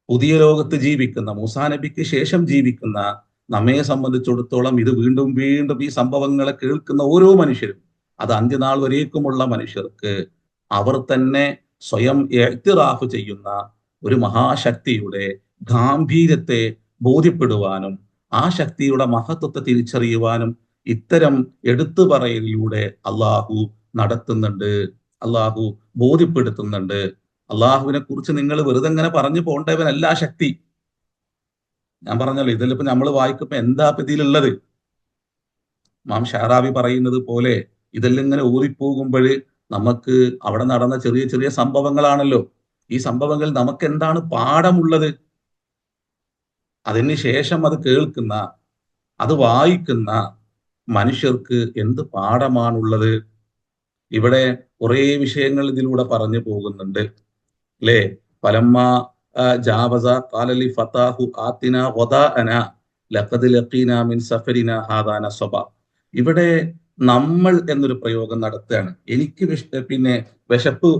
പുതിയ ലോകത്ത് ജീവിക്കുന്ന, മൂസാ നബിക്ക് ശേഷം ജീവിക്കുന്ന നമ്മെ സംബന്ധിച്ചിടത്തോളം ഇത് വീണ്ടും വീണ്ടും ഈ സംഭവങ്ങളെ കേൾക്കുന്ന ഓരോ മനുഷ്യരും, അത് അന്ത്യനാൾ വരേക്കുമുള്ള മനുഷ്യർക്ക് അവർ തന്നെ സ്വയം ഇഅ്തിറാഫ് ചെയ്യുന്ന ഒരു മഹാശക്തിയുടെ ഗാംഭീര്യത്തെ ബോധ്യപ്പെടുവാനും ആ ശക്തിയുടെ മഹത്വത്തെ തിരിച്ചറിയുവാനും ഇത്തരം എടുത്തു പറയലിലൂടെ അള്ളാഹു നടത്തുന്നുണ്ട്, അള്ളാഹു ബോധ്യപ്പെടുത്തുന്നുണ്ട്. അള്ളാഹുവിനെ കുറിച്ച് നിങ്ങൾ വെറുതെ ഇങ്ങനെ പറഞ്ഞു പോകേണ്ടവനല്ല ആ ശക്തി. ഞാൻ പറഞ്ഞല്ലോ, ഇതിലിപ്പോ നമ്മൾ വായിക്കുമ്പോ എന്താ ഇതിലുള്ളത്? മാം ഷാറാബി പറയുന്നത് പോലെ ഇതെല്ലാം ഇങ്ങനെ ഊറിപ്പോകുമ്പോൾ നമുക്ക് അവിടെ നടന്ന ചെറിയ ചെറിയ സംഭവങ്ങളാണല്ലോ. ഈ സംഭവങ്ങൾ നമുക്ക് എന്താണ് പാഠമുള്ളത്? അതിന് ശേഷം അത് കേൾക്കുന്ന, അത് വായിക്കുന്ന മനുഷ്യർക്ക് എന്ത് പാഠമാണുള്ളത്? ഇവിടെ കുറേ വിഷയങ്ങൾ ഇതിലൂടെ പറഞ്ഞു പോകുന്നുണ്ട് അല്ലേ? ഫലമ്മ ജാവസ ഖാലലി ഫതാഹു ആതിന വദാഅന, ലഖദ് ലഖീനാ മിൻ സഫരിനാ ഹാദാ നസബ. ഇവിടെ നമ്മൾ എന്നൊരു പ്രയോഗം നടത്തുകയാണ്. എനിക്ക് പിന്നെ വിശപ്പ്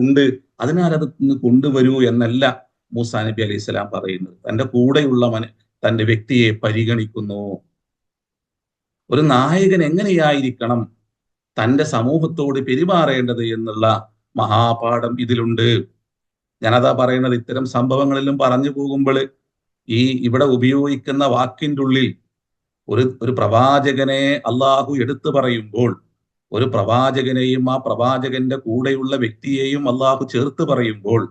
ഉണ്ട്, അതിനാൽ അത് ഇന്ന് കൊണ്ടുവരൂ എന്നല്ല മൂസാ നബി അലൈഹി സ്വലാം പറയുന്നത്. തന്റെ കൂടെയുള്ള തന്റെ വ്യക്തിയെ പരിഗണിക്കുന്നു. ഒരു നായകൻ എങ്ങനെയായിരിക്കണം തന്റെ സമൂഹത്തോട് പെരുമാറേണ്ടത് എന്നുള്ള മഹാപാഠം ഇതിലുണ്ട്. ഞാനതാ പറയുന്നത്, ഇത്തരം സംഭവങ്ങളിലും പറഞ്ഞു പോകുമ്പോൾ ഇവിടെ ഉപയോഗിക്കുന്ന വാക്കിൻ്റെ ഉള്ളിൽ ഒരു പ്രവാചകനെ അള്ളാഹു എടുത്തു പറയുമ്പോൾ, ഒരു പ്രവാചകനെയും ആ പ്രവാചകന്റെ കൂടെയുള്ള വ്യക്തിയെയും അള്ളാഹു ചേർത്ത് പറയുമ്പോൾ,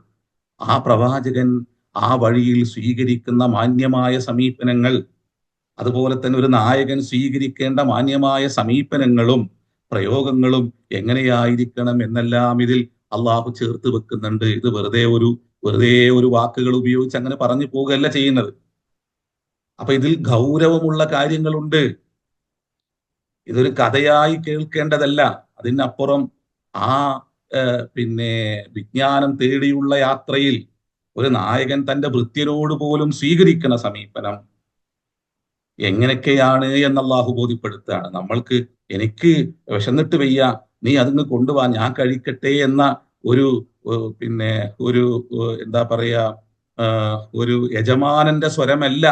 ആ പ്രവാചകൻ ആ വഴിയിൽ സ്വീകരിക്കുന്ന മാന്യമായ സമീപനങ്ങൾ, അതുപോലെ തന്നെ ഒരു നായകൻ സ്വീകരിക്കേണ്ട മാന്യമായ സമീപനങ്ങളും പ്രയോഗങ്ങളും എങ്ങനെയായിരിക്കണം എന്നെല്ലാം ഇതിൽ അള്ളാഹു ചേർത്ത് വെക്കുന്നുണ്ട്. ഇത് വെറുതെ ഒരു വാക്കുകൾ ഉപയോഗിച്ച് അങ്ങനെ പറഞ്ഞു പോകുകയല്ല ചെയ്യുന്നത്. അപ്പൊ ഇതിൽ ഗൗരവമുള്ള കാര്യങ്ങളുണ്ട്. ഇതൊരു കഥയായി കേൾക്കേണ്ടതല്ല. അതിനപ്പുറം ആ പിന്നെ വിജ്ഞാനം തേടിയുള്ള യാത്രയിൽ ഒരു നായകൻ തന്റെ ഭൃത്യനോട് പോലും സ്വീകരിക്കുന്ന സമീപനം എങ്ങനെയൊക്കെയാണ് എന്ന് അള്ളാഹു ബോധ്യപ്പെടുത്തുകയാണ്. എനിക്ക് വിശന്നിട്ട് വയ്യ, നീ അതിന് കൊണ്ടുപോവാ, ഞാൻ കഴിക്കട്ടെ എന്ന ഒരു പിന്നെ ഒരു എന്താ പറയാ ഒരു യജമാനന്റെ സ്വരമല്ല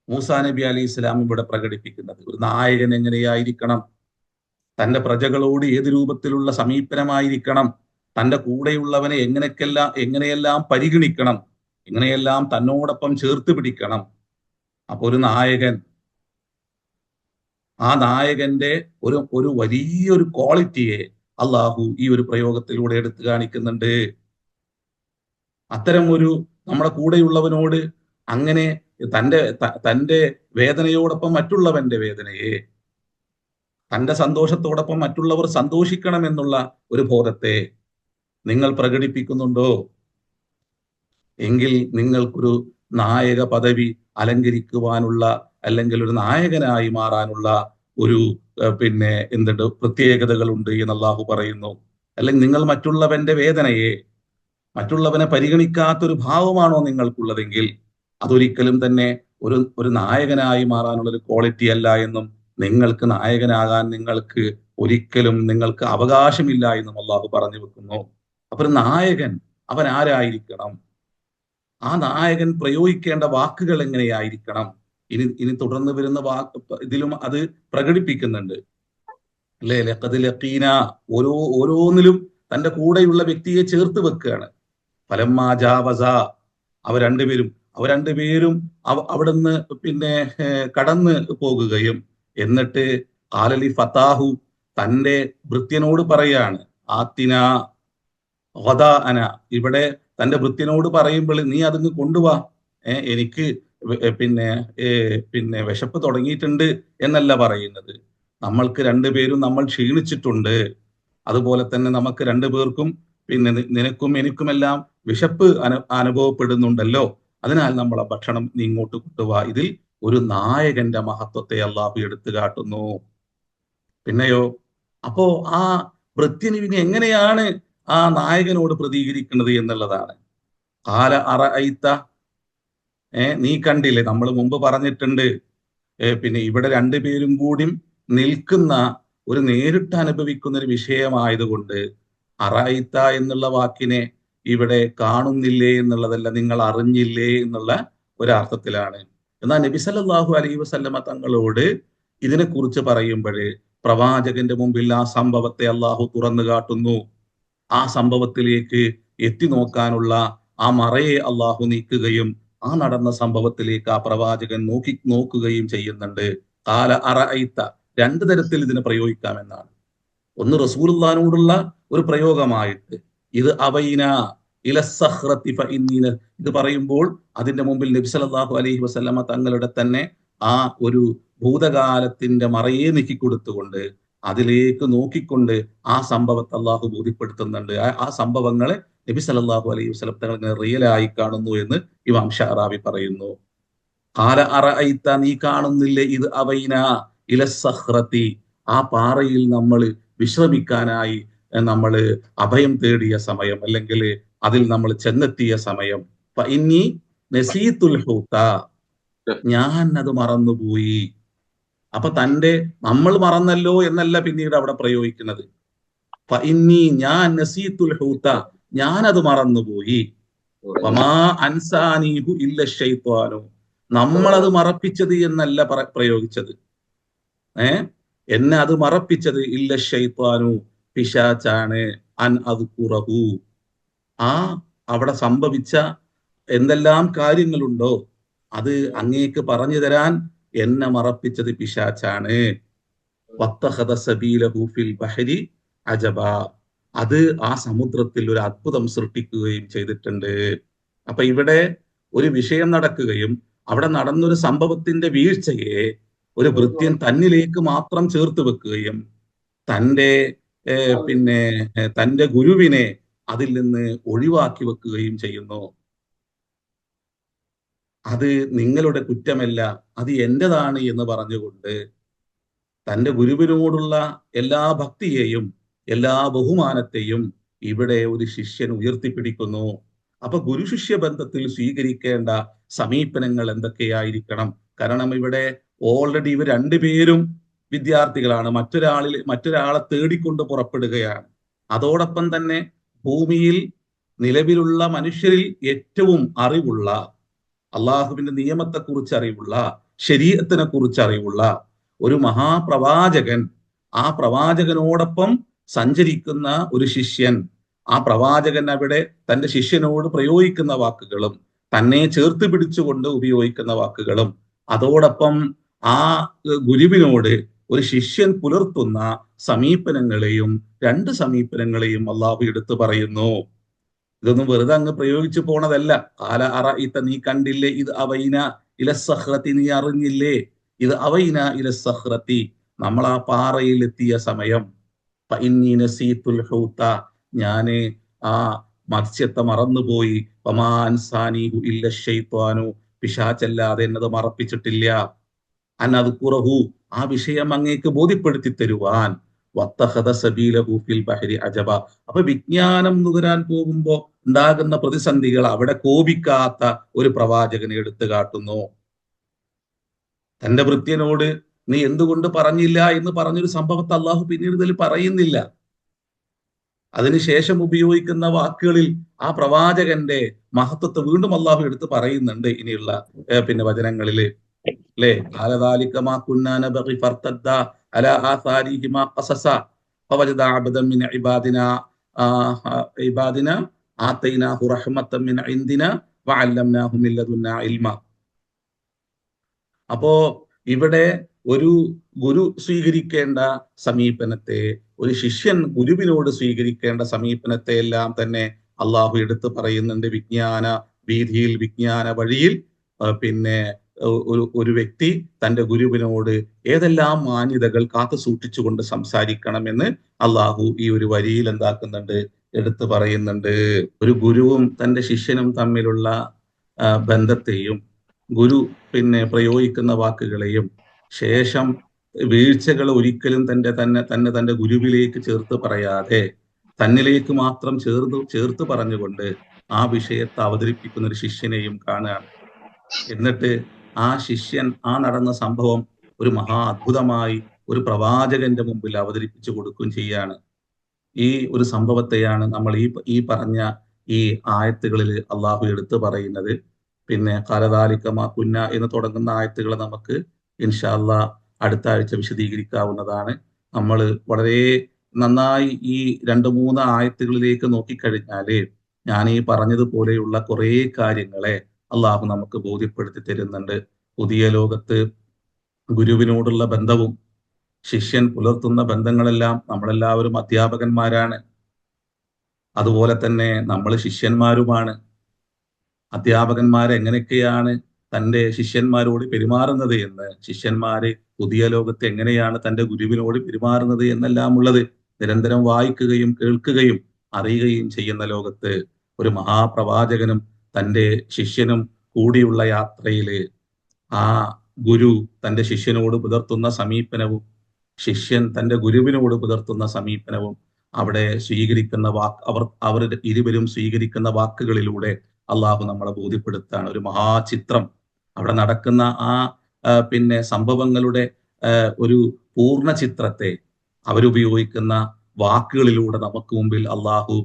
മൂസാ നബി അലൈഹി ഇസ്ലാം ഇവിടെ പ്രകടിപ്പിക്കുന്നത്. ഒരു നായകൻ എങ്ങനെയായിരിക്കണം, തന്റെ പ്രജകളോട് ഏത് രൂപത്തിലുള്ള സമീപനമായിരിക്കണം, തന്റെ കൂടെയുള്ളവനെ എങ്ങനെയെല്ലാം പരിഗണിക്കണം, എങ്ങനെയെല്ലാം തന്നോടൊപ്പം ചേർത്ത് പിടിക്കണം. അപ്പൊ ഒരു നായകൻ, ആ നായകന്റെ ഒരു വലിയൊരു ക്വാളിറ്റിയെ അള്ളാഹു ഈ ഒരു പ്രയോഗത്തിലൂടെ എടുത്തു കാണിക്കുന്നുണ്ട്. അത്തരം നമ്മുടെ കൂടെയുള്ളവനോട് അങ്ങനെ തന്റെ വേദനയോടൊപ്പം മറ്റുള്ളവന്റെ വേദനയെ, തന്റെ സന്തോഷത്തോടൊപ്പം മറ്റുള്ളവർ സന്തോഷിക്കണം എന്നുള്ള ഒരു ബോധത്തെ നിങ്ങൾ പ്രകടിപ്പിക്കുന്നുണ്ടോ? എങ്കിൽ നിങ്ങൾക്കൊരു നായക പദവി അലങ്കരിക്കുവാനുള്ള, അല്ലെങ്കിൽ ഒരു നായകനായി മാറാനുള്ള ഒരു പ്രത്യേകതകളുണ്ട് എന്ന് അല്ലാഹു പറയുന്നു. അല്ലെങ്കിൽ നിങ്ങൾ മറ്റുള്ളവന്റെ വേദനയെ, മറ്റുള്ളവനെ പരിഗണിക്കാത്തൊരു ഭാവമാണോ നിങ്ങൾക്കുള്ളതെങ്കിൽ അതൊരിക്കലും തന്നെ ഒരു നായകനായി മാറാനുള്ള ഒരു ക്വാളിറ്റി അല്ല എന്നും, നിങ്ങൾക്ക് നായകനാകാൻ നിങ്ങൾക്ക് അവകാശമില്ല എന്നും അല്ലാഹു പറഞ്ഞു വെക്കുന്നു. അപ്പൊ ഒരു നായകൻ അവൻ ആരായിരിക്കണം? ആ നായകൻ പ്രയോഗിക്കേണ്ട വാക്കുകൾ എങ്ങനെയായിരിക്കണം? ഇനി തുടർന്ന് വരുന്ന ഇതിലും അത് പ്രകടിപ്പിക്കുന്നുണ്ട് അല്ലേ. ലഖദ് ലഖീന, ഓരോന്നിലും തന്റെ കൂടെയുള്ള വ്യക്തിയെ ചേർത്ത് വെക്കുകയാണ്. ഫലമ്മാ ജാവസ, അവ രണ്ടുപേരും അവിടുന്ന് കടന്ന് പോകുകയും, എന്നിട്ട് ഖാലലി ഫതാഹു, തന്റെ ഭൃത്യനോട് പറയാണ്, ആത്തിന ഖദാഅന, ഇവിടെ തന്റെ ഭൃത്യനോട് പറയുമ്പോൾ നീ അതിന് കൊണ്ടുവാ, എനിക്ക് വിശപ്പ് തുടങ്ങിയിട്ടുണ്ട് എന്നല്ല പറയുന്നത്. നമ്മൾക്ക് രണ്ടുപേരും നമ്മൾ ക്ഷീണിച്ചിട്ടുണ്ട്, അതുപോലെ തന്നെ നമുക്ക് രണ്ടുപേർക്കും നിനക്കും എനിക്കുമെല്ലാം വിശപ്പ് അനുഭവപ്പെടുന്നുണ്ടല്ലോ, അതിനാൽ നമ്മളെ ഭക്ഷണം നീ ഇങ്ങോട്ട് കൊണ്ടുവാ. ഇതിൽ ഒരു നായകന്റെ മഹത്വത്തെ അള്ളാഹു എടുത്തു കാട്ടുന്നു. പിന്നെയോ, അപ്പോ ആ ഭൃത്യന് എങ്ങനെയാണ് ആ നായകനോട് പ്രതികരിക്കുന്നത് എന്നുള്ളതാണ്. കാല അറഅയ്ത, നീ കണ്ടില്ലേ, നമ്മൾ മുമ്പ് പറഞ്ഞിട്ടുണ്ട്, ഇവിടെ രണ്ടുപേരും കൂടി നിൽക്കുന്ന നേരിട്ട് അനുഭവിക്കുന്ന ഒരു വിഷയമായതുകൊണ്ട് അറഅയ്ത എന്നുള്ള വാക്കിനെ ഇവിടെ കാണുന്നില്ലേ എന്നുള്ളതല്ല, നിങ്ങൾ അറിഞ്ഞില്ലേ എന്നുള്ള ഒരർത്ഥത്തിലാണ്. എന്നാൽ നബി സല്ലല്ലാഹു അലൈഹി വസല്ലമ തങ്ങളോട് ഇതിനെക്കുറിച്ച് പറയുമ്പോൾ പ്രവാചകന്റെ മുമ്പിൽ ആ സംഭവത്തെ അള്ളാഹു തുറന്നു കാട്ടുന്നു. ആ സംഭവത്തിലേക്ക് എത്തി നോക്കാനുള്ള ആ മറയെ അള്ളാഹു നീക്കുകയും ആ നടന്ന സംഭവത്തിലേക്ക് ആ പ്രവാചകൻ നോക്കുകയും ചെയ്യുന്നുണ്ട്. കാല അറഅയ്ത, രണ്ടു തരത്തിൽ ഇതിനെ പ്രയോഗിക്കാമെന്നാണ്. ഒന്ന് റസൂലുള്ളാഹിനോടുള്ള ഒരു പ്രയോഗമായിട്ട്, ഇത് അവൈന ഇലസ്സഖ്റതി ഫഇന്നീന, ഇത് പറയുമ്പോൾ അതിന്റെ മുമ്പിൽ നബി സല്ലല്ലാഹു അലൈഹി വസല്ലമ തങ്ങളുടെ തന്നെ ആ ഒരു ഭൂതകാലത്തിന്റെ മറയെ നീക്കിക്കൊടുത്തുകൊണ്ട് അതിലേക്ക് നോക്കിക്കൊണ്ട് ആ സംഭവത്തെ അള്ളാഹു ബോധ്യപ്പെടുത്തുന്നുണ്ട്. ആ സംഭവങ്ങളെ നബി സല്ലല്ലാഹു അലൈഹി വസല്ലം തങ്ങൾ ഇങ്ങനെ റിയലായി കാണുന്നു എന്ന് ഇമാം ഷഅറാവി പറയുന്നു. ഖാല അറഅയ്ത, നീ കാണുന്നില്ലേ, ഇത് അവൈന ഇലസ്സഖ്റതി, ആ പാറയിൽ നമ്മൾ വിശ്രമിക്കാനായി നമ്മൾ അഭയം തേടിയ സമയം, അല്ലെങ്കിൽ അതിൽ നമ്മൾ ചെന്നെത്തിയ സമയം. ഫഇന്നി നസീതുൽ ഹൂത, ഞാൻ അത് മറന്നുപോയി. അപ്പൊ നമ്മൾ മറന്നല്ലോ എന്നല്ല പിന്നീട് അവിടെ പ്രയോഗിക്കുന്നത്. ഫഇന്നി ഞാൻ നസീതുൽ ഹൂത, ഞാൻ അത് മറന്നുപോയി. വമാ അൻസാനീഹു ഇല്ല ശൈത്വാനു, നമ്മളത് മറപ്പിച്ചത് എന്നല്ല പ്രയോഗിച്ചത്. എന്നെ അത് മറപ്പിച്ചത് ഇല്ല ശൈത്വാനു, പിശാചാണ്. അൻ അദ്കുറഹു, ആ അവിടെ സംഭവിച്ച എന്തെല്ലാം കാര്യങ്ങളുണ്ടോ അത് അങ്ങേക്ക് പറഞ്ഞു തരാൻ എന്നെ മറപ്പിച്ചത് പിശാചാണ്. വത്തഖദ സബീലഹു ഫിൽ ബഹരി അജബ, അത് ആ സമുദ്രത്തിൽ ഒരു അത്ഭുതം സൃഷ്ടിക്കുകയും ചെയ്തിട്ടുണ്ട്. അപ്പൊ ഇവിടെ ഒരു വിഷയം നടക്കുകയും അവിടെ നടന്നൊരു സംഭവത്തിന്റെ വീഴ്ചയെ ഒരു ഭൃത്യൻ തന്നിലേക്ക് മാത്രം ചേർത്ത് വെക്കുകയും തന്റെ തന്റെ ഗുരുവിനെ അതിൽ നിന്ന് ഒഴിവാക്കി വെക്കുകയും ചെയ്യുന്നു. അത് നിങ്ങളുടെ കുറ്റമല്ല, അത് എന്റേതാണ് എന്ന് പറഞ്ഞുകൊണ്ട് തന്റെ ഗുരുവിനോടുള്ള എല്ലാ ഭക്തിയെയും എല്ലാ ബഹുമാനത്തെയും ഇവിടെ ഒരു ശിഷ്യൻ ഉയർത്തിപ്പിടിക്കുന്നു. അപ്പൊ ഗുരു ശിഷ്യ ബന്ധത്തിൽ സ്വീകരിക്കേണ്ട സമീപനങ്ങൾ എന്തൊക്കെയായിരിക്കണം? കാരണം ഇവിടെ ഓൾറെഡി ഇവർ രണ്ടുപേരും വിദ്യാർത്ഥികളാണ്, മറ്റൊരാളെ തേടിക്കൊണ്ട് പുറപ്പെടുകയാണ്. അതോടൊപ്പം തന്നെ ഭൂമിയിൽ നിലവിലുള്ള മനുഷ്യരിൽ ഏറ്റവും അറിവുള്ള, അള്ളാഹുവിന്റെ നിയമത്തെക്കുറിച്ച് അറിവുള്ള, ശരീഅത്തിനെ കുറിച്ച് അറിവുള്ള ഒരു മഹാപ്രവാചകൻ, ആ പ്രവാചകനോടൊപ്പം സഞ്ചരിക്കുന്ന ഒരു ശിഷ്യൻ, ആ പ്രവാചകൻ അവിടെ തന്റെ ശിഷ്യനോട് പ്രയോഗിക്കുന്ന വാക്കുകളും തന്നെ ചേർത്ത് പിടിച്ചുകൊണ്ട് ഉപയോഗിക്കുന്ന വാക്കുകളും അതോടൊപ്പം ആ ഗുരുവിനോട് ഒരു ശിഷ്യൻ പുലർത്തുന്ന സമീപനങ്ങളെയും രണ്ട് സമീപനങ്ങളെയും അള്ളാഹു എടുത്തു പറയുന്നു. ഇതൊന്നും വെറുതെ അങ്ങ് പ്രയോഗിച്ചു പോണതല്ല. ആല അറ ഇത്ത, നീ കണ്ടില്ലേ, ഇത് അവൈന ഇലസഹ്റത്തി, നീ അറിഞ്ഞില്ലേ, ഇത് അവൈന ഇലസഹ്റത്തി, നമ്മൾ ആ പാറയിൽ എത്തിയ സമയം. ഫഇന്നി നസീതുൽ ഹൂത, ഞാന് ആ മത്സ്യത്തെ മറന്നുപോയി. വമാ അൻസാനിഹു ഇല്ല ശൈത്വാനു, പിശാചല്ലാതെ എന്നത് മറപ്പിച്ചിട്ടില്ല. അൻ അദ്കുറഹു, ആ വിഷയം അങ്ങേക്ക് ബോധ്യപ്പെടുത്തി തരുവാൻ. വത്തഖദ സബീലഹു ഫിൽ ബഹരി അജബ, അപ്പൊ വിജ്ഞാനം നുകരാൻ പോകുമ്പോ ഉണ്ടാകുന്ന പ്രതിസന്ധികൾ അവിടെ കോപിക്കാത്ത ഒരു പ്രവാചകനെ എടുത്തു കാട്ടുന്നു. തന്റെ ഭൃത്യനോട് നീ എന്തുകൊണ്ട് പറഞ്ഞില്ല എന്ന് പറഞ്ഞൊരു സംഭവത്തെ അള്ളാഹു പിന്നീട് ഇതിൽ പറയുന്നില്ല. അതിനുശേഷം ഉപയോഗിക്കുന്ന വാക്കുകളിൽ ആ പ്രവാചകന്റെ മഹത്വത്തെ വീണ്ടും അള്ളാഹു എടുത്ത് പറയുന്നുണ്ട് ഇനിയുള്ള വചനങ്ങളില്. അല്ലേ, അപ്പോ ഇവിടെ ഒരു ഗുരു സ്വീകരിക്കേണ്ട സമീപനത്തെ, ഒരു ശിഷ്യൻ ഗുരുവിനോട് സ്വീകരിക്കേണ്ട സമീപനത്തെ എല്ലാം തന്നെ അള്ളാഹു എടുത്തു പറയുന്നുണ്ട്. വിജ്ഞാന വീതിയിൽ, വിജ്ഞാന വഴിയിൽ ഒരു വ്യക്തി തന്റെ ഗുരുവിനോട് ഏതെല്ലാം മാന്യതകൾ കാത്തു സൂക്ഷിച്ചുകൊണ്ട് സംസാരിക്കണമെന്ന് അള്ളാഹു ഈ ഒരു വരിയിൽ എന്താക്കുന്നുണ്ട്, എടുത്തു പറയുന്നുണ്ട്. ഒരു ഗുരുവും തന്റെ ശിഷ്യനും തമ്മിലുള്ള ബന്ധത്തെയും ഗുരു പ്രയോഗിക്കുന്ന വാക്കുകളെയും ശേഷം വീഴ്ചകൾ ഒരിക്കലും തന്റെ ഗുരുവിലേക്ക് ചേർത്ത് പറയാതെ തന്നിലേക്ക് മാത്രം ചേർത്ത് പറഞ്ഞുകൊണ്ട് ആ വിഷയത്തെ അവതരിപ്പിക്കുന്ന ഒരു ശിഷ്യനെയും കാണുകയാണ്. എന്നിട്ട് ആ ശിഷ്യൻ ആ നടന്ന സംഭവം ഒരു മഹാ അത്ഭുതമായി ഒരു പ്രവാചകന്റെ മുമ്പിൽ അവതരിപ്പിച്ചു കൊടുക്കുകയും ചെയ്യാണ്. ഈ ഒരു സംഭവത്തെയാണ് നമ്മൾ ഈ പറഞ്ഞ ഈ ആയത്തുകളിൽ അള്ളാഹു എടുത്തു പറയുന്നത്. കാലദാലിക്കമാ കുന്ന എന്ന് തുടങ്ങുന്ന ആയത്തുകൾ നമുക്ക് ഇൻഷാ അല്ലാഹ് അടുത്ത ആഴ്ച വിശദീകരിക്കാവുന്നതാണ്. നമ്മൾ വളരെ നന്നായി ഈ 2-3 ആയത്തുകളിലേക്ക് നോക്കിക്കഴിഞ്ഞാല് ഞാൻ ഈ പറഞ്ഞതുപോലെയുള്ള കുറേ കാര്യങ്ങളെ അള്ളാഹു നമുക്ക് ബോധ്യപ്പെടുത്തി തരുന്നുണ്ട്. പുതിയ ലോകത്ത് ഗുരുവിനോടുള്ള ബന്ധവും ശിഷ്യൻ പുലർത്തുന്ന ബന്ധങ്ങളെല്ലാം, നമ്മളെല്ലാവരും അധ്യാപകന്മാരാണ്, അതുപോലെ തന്നെ നമ്മൾ ശിഷ്യന്മാരുമാണ്. അധ്യാപകന്മാർ എങ്ങനെയൊക്കെയാണ് തന്റെ ശിഷ്യന്മാരോട് പെരുമാറുന്നത് എന്ന്, ശിഷ്യന്മാര് പുതിയ ലോകത്ത് എങ്ങനെയാണ് തന്റെ ഗുരുവിനോട് പെരുമാറുന്നത് എന്നെല്ലാം ഉള്ളത് നിരന്തരം വായിക്കുകയും കേൾക്കുകയും അറിയുകയും ചെയ്യുന്ന ലോകത്ത് ഒരു മഹാപ്രവാചകനും തന്റെ ശിഷ്യനും കൂടിയുള്ള യാത്രയില് ആ ഗുരു തന്റെ ശിഷ്യനോട് പുലർത്തുന്ന സമീപനവും ശിഷ്യൻ തന്റെ ഗുരുവിനോട് പുലർത്തുന്ന സമീപനവും അവിടെ സ്വീകരിക്കുന്ന അവരുടെ ഇരുവരും സ്വീകരിക്കുന്ന വാക്കുകളിലൂടെ അള്ളാഹു നമ്മളെ ബോധ്യപ്പെടുത്താണ്. ഒരു മഹാചിത്രം അവിടെ നടക്കുന്ന പിന്നെ സംഭവങ്ങളുടെ ഒരു പൂർണ്ണ ചിത്രത്തെ അവരുപയോഗിക്കുന്ന വാക്കുകളിലൂടെ നമുക്ക് മുമ്പിൽ അള്ളാഹു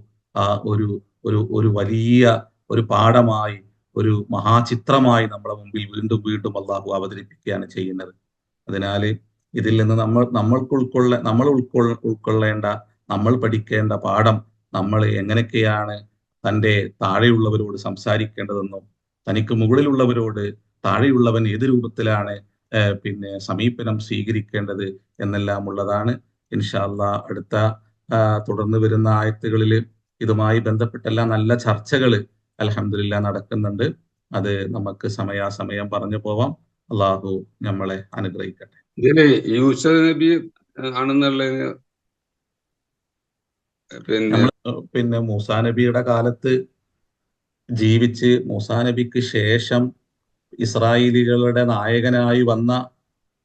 ഒരു ഒരു ഒരു വലിയ ഒരു പാഠമായി, ഒരു മഹാചിത്രമായി നമ്മളെ മുമ്പിൽ വീണ്ടും വീണ്ടും അള്ളാഹു അവതരിപ്പിക്കുകയാണ് ചെയ്യുന്നത്. അതിനാല് ഇതിൽ നിന്ന് നമ്മൾ ഉൾക്കൊള്ളേണ്ട, നമ്മൾ പഠിക്കേണ്ട പാഠം, നമ്മൾ എങ്ങനെയൊക്കെയാണ് തൻ്റെ താഴെയുള്ളവരോട് സംസാരിക്കേണ്ടതെന്നും തനിക്ക് മുകളിലുള്ളവരോട് താഴെയുള്ളവൻ ഏത് രൂപത്തിലാണ് പിന്നെ സമീപനം സ്വീകരിക്കേണ്ടത് എന്നെല്ലാം ഉള്ളതാണ്. ഇൻഷാ അല്ലാഹ് അടുത്ത തുടർന്ന് വരുന്ന ആയത്തുകളിൽ ഇതുമായി ബന്ധപ്പെട്ടെല്ലാം നല്ല ചർച്ചകൾ അൽഹംദുലില്ലാഹ് നടക്കുന്നുണ്ട്. അത് നമുക്ക് സമയാസമയം പറഞ്ഞു പോവാം. അള്ളാഹു നമ്മളെ അനുഗ്രഹിക്കട്ടെ. ഇതില് യൂസുഫ് നബി ആണെന്നുള്ളത് പിന്നെ മൂസാ നബിയുടെ കാലത്ത് ജീവിച്ച് മൂസാ നബിക്ക് ശേഷം ഇസ്രായേലികളുടെ നായകനായി വന്ന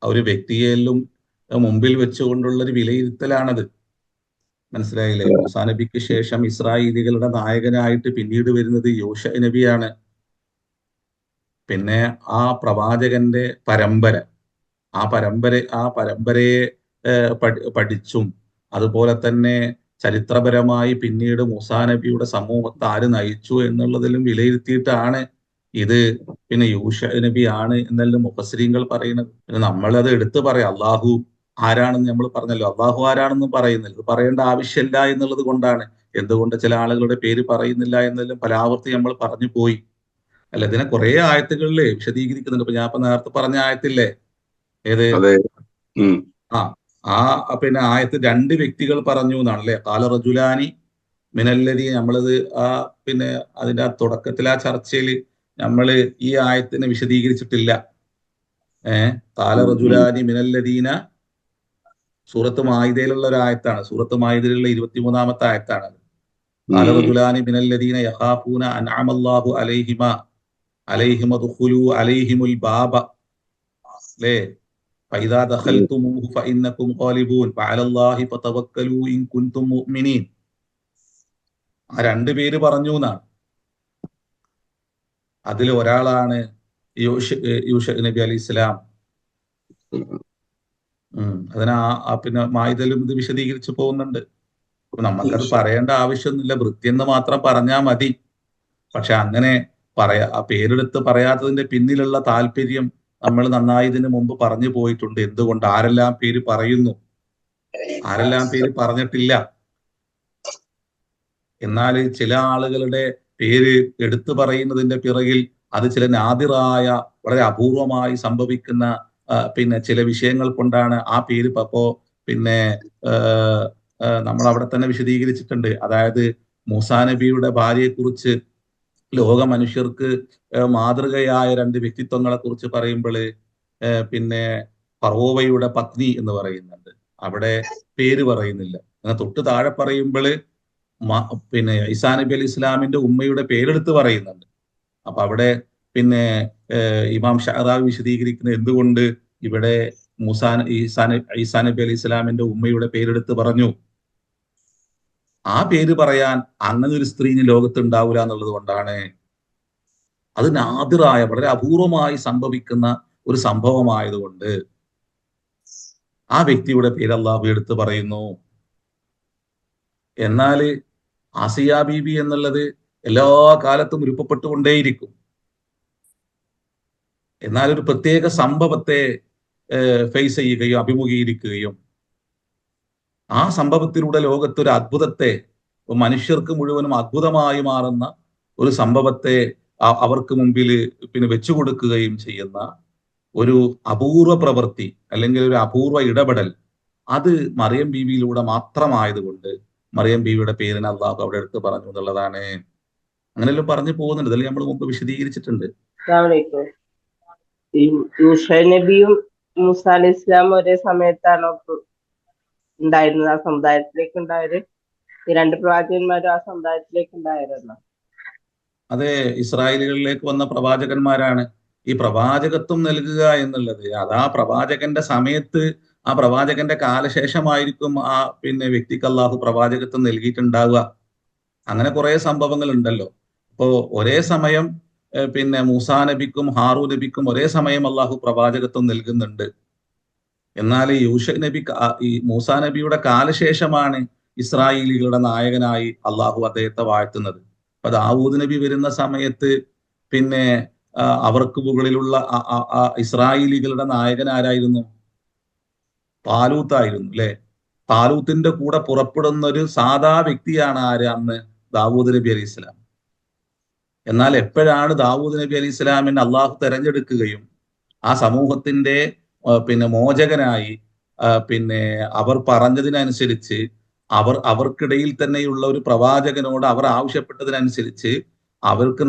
ഒരു വ്യക്തിയെല്ലാം മുമ്പിൽ വെച്ചുകൊണ്ടുള്ള ഒരു വിലയിരുത്തലാണത്. മനസ്സിലായില്ലേ? മൂസാ നബിക്ക് ശേഷം ഇസ്രായേലികളുടെ നായകനായിട്ട് പിന്നീട് വരുന്നത് യൂഷ നബിയാണ്. പിന്നെ ആ പ്രവാചകന്റെ പരമ്പര, ആ പരമ്പരയെ പഠിച്ചും അതുപോലെ തന്നെ ചരിത്രപരമായി പിന്നീട് മൂസാ നബിയുടെ സമൂഹത്തെ ആര് നയിച്ചു എന്നുള്ളതിലും വിലയിരുത്തിയിട്ടാണ് ഇത് പിന്നെ യൂഷ നബി ആണ് എന്നെല്ലാം മുഫസ്സിരീങ്ങൾ പറയുന്നത്. പിന്നെ നമ്മളത് എടുത്തു പറയാം. അള്ളാഹു ആരാണെന്ന് നമ്മൾ പറഞ്ഞല്ലോ, അള്ളാഹു ആരാണെന്നും പറയുന്നില്ല. ഇത് പറയേണ്ട ആവശ്യമില്ല എന്നുള്ളത് കൊണ്ടാണ്. എന്തുകൊണ്ട് ചില ആളുകളുടെ പേര് പറയുന്നില്ല എന്നെല്ലാം പലാവർത്തി നമ്മൾ പറഞ്ഞു പോയി. അല്ല, ഇതിനെ കുറെ ആയത്തുകളിൽ വിശദീകരിക്കുന്നുണ്ട്. ഇപ്പൊ ഞാൻ നേരത്തെ പറഞ്ഞ ആയത്തില്ലേ, ഏത് പിന്നെ ആയത്ത് രണ്ട് വ്യക്തികൾ പറഞ്ഞു എന്നാണ് അല്ലെ. കാല റജുലാനി മിനല്ലതി, നമ്മളത് പിന്നെ അതിന്റെ തുടക്കത്തിൽ ആ ചർച്ചയിൽ നമ്മള് ഈ ആയത്തിനെ വിശദീകരിച്ചിട്ടില്ല. കാല റജുലാനി മിനല്ലദീന സൂറത്ത് മാഇദയിലുള്ള ഒരു ആയത്താണ്. സൂറത്ത് മാഇദയിലുള്ള 23-ാമത്തെ ആയത്താണ്. കാല റജുലാനി മിനല്ലദീന യഖാഫൂന അൻഅമല്ലാഹു അലൈഹിമ ദുഖുലു അലൈഹിമുൽ ബാബ അല്ലേ. ഫഇദാ ദഖൽതുമൂഹു ഫഇന്നകും ഖാലിബൂൻ ഫഅലല്ലാഹി ഫതവക്കലൂ ഇൻ കുൻതും മുഅ്മിനീൻ. ആ രണ്ട് പേര് പറഞ്ഞു എന്നാണ്. അതിൽ ഒരാളാണ് യൂഷ നബി അലൈഹി ഇസ്ലാം. അതിന് പിന്നെ മായിദലും ഇത് വിശദീകരിച്ചു പോകുന്നുണ്ട്. നമുക്കത് പറയേണ്ട ആവശ്യമൊന്നുമില്ല, വൃത്തിയെന്ന് മാത്രം പറഞ്ഞാൽ മതി. പക്ഷെ അങ്ങനെ ആ പേരെടുത്ത് പറയാത്തതിന്റെ പിന്നിലുള്ള താല്പര്യം നമ്മൾ നന്നായി ഇതിനു മുമ്പ് പറഞ്ഞു പോയിട്ടുണ്ട്. എന്തുകൊണ്ട്, ആരെല്ലാം പേര് പറയുന്നു, ആരെല്ലാം പേര് പറഞ്ഞിട്ടില്ല. എന്നാൽ ചില ആളുകളുടെ പേര് എടുത്തു പറയുന്നതിന്റെ പിറകിൽ അത് ചില നാദിറായ വളരെ അപൂർവമായി സംഭവിക്കുന്ന പിന്നെ ചില വിഷയങ്ങൾ കൊണ്ടാണ് ആ പേര്. അപ്പോ പിന്നെ നമ്മൾ അവിടെ തന്നെ വിശദീകരിച്ചിട്ടുണ്ട്. അതായത് മൂസാ നബിയുടെ ഭാര്യയെക്കുറിച്ച് ലോക മനുഷ്യർക്ക് മാതൃകയായ രണ്ട് വ്യക്തിത്വങ്ങളെ കുറിച്ച് പറയുമ്പോൾ പിന്നെ ഫറോവയുടെ പത്നി എന്ന് പറയുന്നുണ്ട്, അവിടെ പേര് പറയുന്നില്ല. അങ്ങനെ തൊട്ട് താഴെ പറയുമ്പോൾ പിന്നെ ഈസാ നബി അലി ഇസ്ലാമിന്റെ ഉമ്മയുടെ പേരെടുത്ത് പറയുന്നുണ്ട്. അപ്പൊ അവിടെ പിന്നെ ഇമാം ഷഅറാവി വിശദീകരിക്കുന്നത് എന്തുകൊണ്ട് ഇവിടെ ഈസാ നബി അലി ഇസ്ലാമിന്റെ ഉമ്മയുടെ പേരെടുത്ത് പറഞ്ഞു. ആ പേര് പറയാൻ അങ്ങനെ ഒരു സ്ത്രീന് ലോകത്ത് ഉണ്ടാവില്ല എന്നുള്ളത് കൊണ്ടാണ്. അത് നാദിറായ വളരെ അപൂർവമായി സംഭവിക്കുന്ന ഒരു സംഭവമായതുകൊണ്ട് ആ വ്യക്തിയുടെ പേര് അല്ലാഹു എടുത്ത് പറയുന്നു. എന്നാൽ ആസിയ ബീബി എന്നുള്ളത് എല്ലാ കാലത്തും രൂപപ്പെട്ടുകൊണ്ടേയിരിക്കും. എന്നാൽ ഒരു പ്രത്യേക സംഭവത്തെ ഫേസ് ചെയ്യുകയും അഭിമുഖീകരിക്കുകയും ആ സംഭവത്തിലൂടെ ലോകത്തൊരു അത്ഭുതത്തെ, മനുഷ്യർക്ക് മുഴുവനും അത്ഭുതമായി മാറുന്ന ഒരു സംഭവത്തെ അവർക്ക് മുമ്പിൽ പിന്നെ വെച്ചു കൊടുക്കുകയും ചെയ്യുന്ന ഒരു അപൂർവ പ്രവൃത്തി അല്ലെങ്കിൽ ഒരു അപൂർവ ഇടപെടൽ, അത് മറിയം ബീവിയിലൂടെ മാത്രമായതുകൊണ്ട് മറിയം ബീവിയുടെ പേരിന് അള്ളാഹു അവിടെ എടുത്ത് പറഞ്ഞു എന്നുള്ളതാണ്. അങ്ങനെയെല്ലാം പറഞ്ഞു പോകുന്നുണ്ട്. ഇതെല്ലാം നമ്മൾ മുമ്പ് വിശദീകരിച്ചിട്ടുണ്ട്. യൂഷ നബിയും മൂസ അലൈഹി ഇസ്ലാം ഒരേ സമയത്താണോ ഉണ്ടായിരുന്നത് ആ സമുദായത്തിലേക്ക് ഉണ്ടായത്? ഈ രണ്ട് പ്രവാചകന്മാരും ആ സമുദായത്തിലേക്ക് ഉണ്ടായതല്ലോ. അതെ, ഇസ്രായേലുകളിലേക്ക് വന്ന പ്രവാചകന്മാരാണ്. ഈ പ്രവാചകത്വം നൽകുക എന്നുള്ളത് അത് ആ പ്രവാചകന്റെ സമയത്ത്, ആ പ്രവാചകന്റെ കാലശേഷമായിരിക്കും ആ പിന്നെ വ്യക്തിക്ക് അല്ലാഹു പ്രവാചകത്വം നൽകിയിട്ടുണ്ടാവുക. അങ്ങനെ കുറെ സംഭവങ്ങൾ ഉണ്ടല്ലോ. അപ്പോ ഒരേ സമയം പിന്നെ മൂസാ നബിക്കും ഹാറൂ നബിക്കും ഒരേ സമയം അള്ളാഹു പ്രവാചകത്വം നൽകുന്നുണ്ട്. എന്നാൽ ഈ മൂസാ നബിയുടെ കാലശേഷമാണ് ഇസ്രായേലികളുടെ നായകനായി അള്ളാഹു അദ്ദേഹത്തെ വാഴ്ത്തുന്നത്. അപ്പൊ ദാവൂദ് നബി വരുന്ന സമയത്ത് പിന്നെ അവർക്ക് മുകളിലുള്ള ഇസ്രായേലികളുടെ നായകൻ ആരായിരുന്നു? താലൂത്തായിരുന്നു അല്ലെ? താലൂത്തിന്റെ കൂടെ പുറപ്പെടുന്ന ഒരു സാധാ വ്യക്തിയാണ് ആര് അന്ന്? ദാവൂദ് നബി അലൈഹി ഇസ്ലാം. എന്നാൽ എപ്പോഴാണ് ദാവൂദ് നബി അലൈഹി ഇസ്ലാമിനെ അള്ളാഹു തെരഞ്ഞെടുക്കുകയും ആ സമൂഹത്തിന്റെ പിന്നെ മോചകനായി പിന്നെ അവർ പറഞ്ഞതിനനുസരിച്ച് അവർക്കിടയിൽ തന്നെയുള്ള ഒരു പ്രവാചകനോട് അവർ ആവശ്യപ്പെട്ടതിനനുസരിച്ച് അവർക്ക്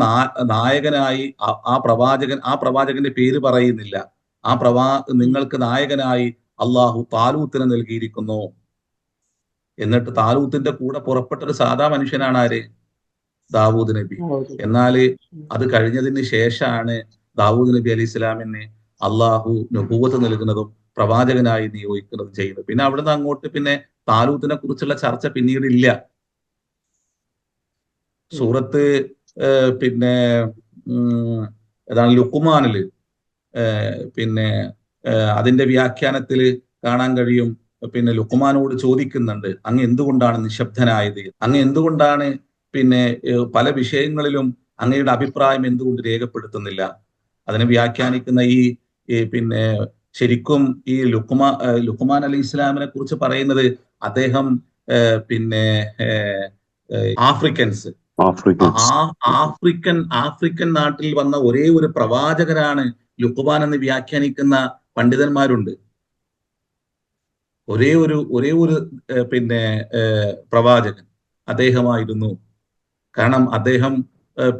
നായകനായി ആ പ്രവാചകന്റെ പേര് പറയുന്നില്ല, നിങ്ങൾക്ക് നായകനായി അള്ളാഹു താലൂത്തിനെ നൽകിയിരിക്കുന്നു. എന്നിട്ട് താലൂത്തിന്റെ കൂടെ പുറപ്പെട്ട ഒരു സാധാ മനുഷ്യനാണ് ആര്? ദാവൂദ് നബി. എന്നാല് അത് കഴിഞ്ഞതിന് ശേഷമാണ് ദാവൂദ് നബി അലൈഹി ഇസ്ലാമിന് അള്ളാഹു നുബുവത്ത് നൽകുന്നതും പ്രവാചകനായി നിയോഗിക്കുന്നതും ചെയ്യുന്നത്. പിന്നെ അവിടുന്ന് അങ്ങോട്ട് പിന്നെ താലൂത്തിനെ കുറിച്ചുള്ള ചർച്ച പിന്നീട് ഇല്ല. സൂറത്ത് പിന്നെ ഏതാണ് ലുഖ്മാനില് പിന്നെ അതിന്റെ വ്യാഖ്യാനത്തിൽ കാണാൻ കഴിയും. പിന്നെ ലുഖ്മാനോട് ചോദിക്കുന്നുണ്ട്, അങ്ങ് എന്തുകൊണ്ടാണ് നിശബ്ദനായത്? അങ്ങ് എന്തുകൊണ്ടാണ് പിന്നെ പല വിഷയങ്ങളിലും അങ്ങയുടെ അഭിപ്രായം എന്തുകൊണ്ട് രേഖപ്പെടുത്തുന്നില്ല? അതിനെ വ്യാഖ്യാനിക്കുന്ന ഈ പിന്നെ ശരിക്കും ഈ ലുഖ്മാൻ അലി ഇസ്ലാമിനെ കുറിച്ച് പറയുന്നത് അദ്ദേഹം പിന്നെ ആഫ്രിക്കൻ നാട്ടിൽ വന്ന ഒരേ ഒരു പ്രവാചകനാണ് ലുഖ്മാൻ എന്ന് വ്യാഖ്യാനിക്കുന്ന പണ്ഡിതന്മാരുണ്ട്. ഒരേ ഒരു പിന്നെ പ്രവാചകൻ അദ്ദേഹമായിരുന്നു. കാരണം അദ്ദേഹം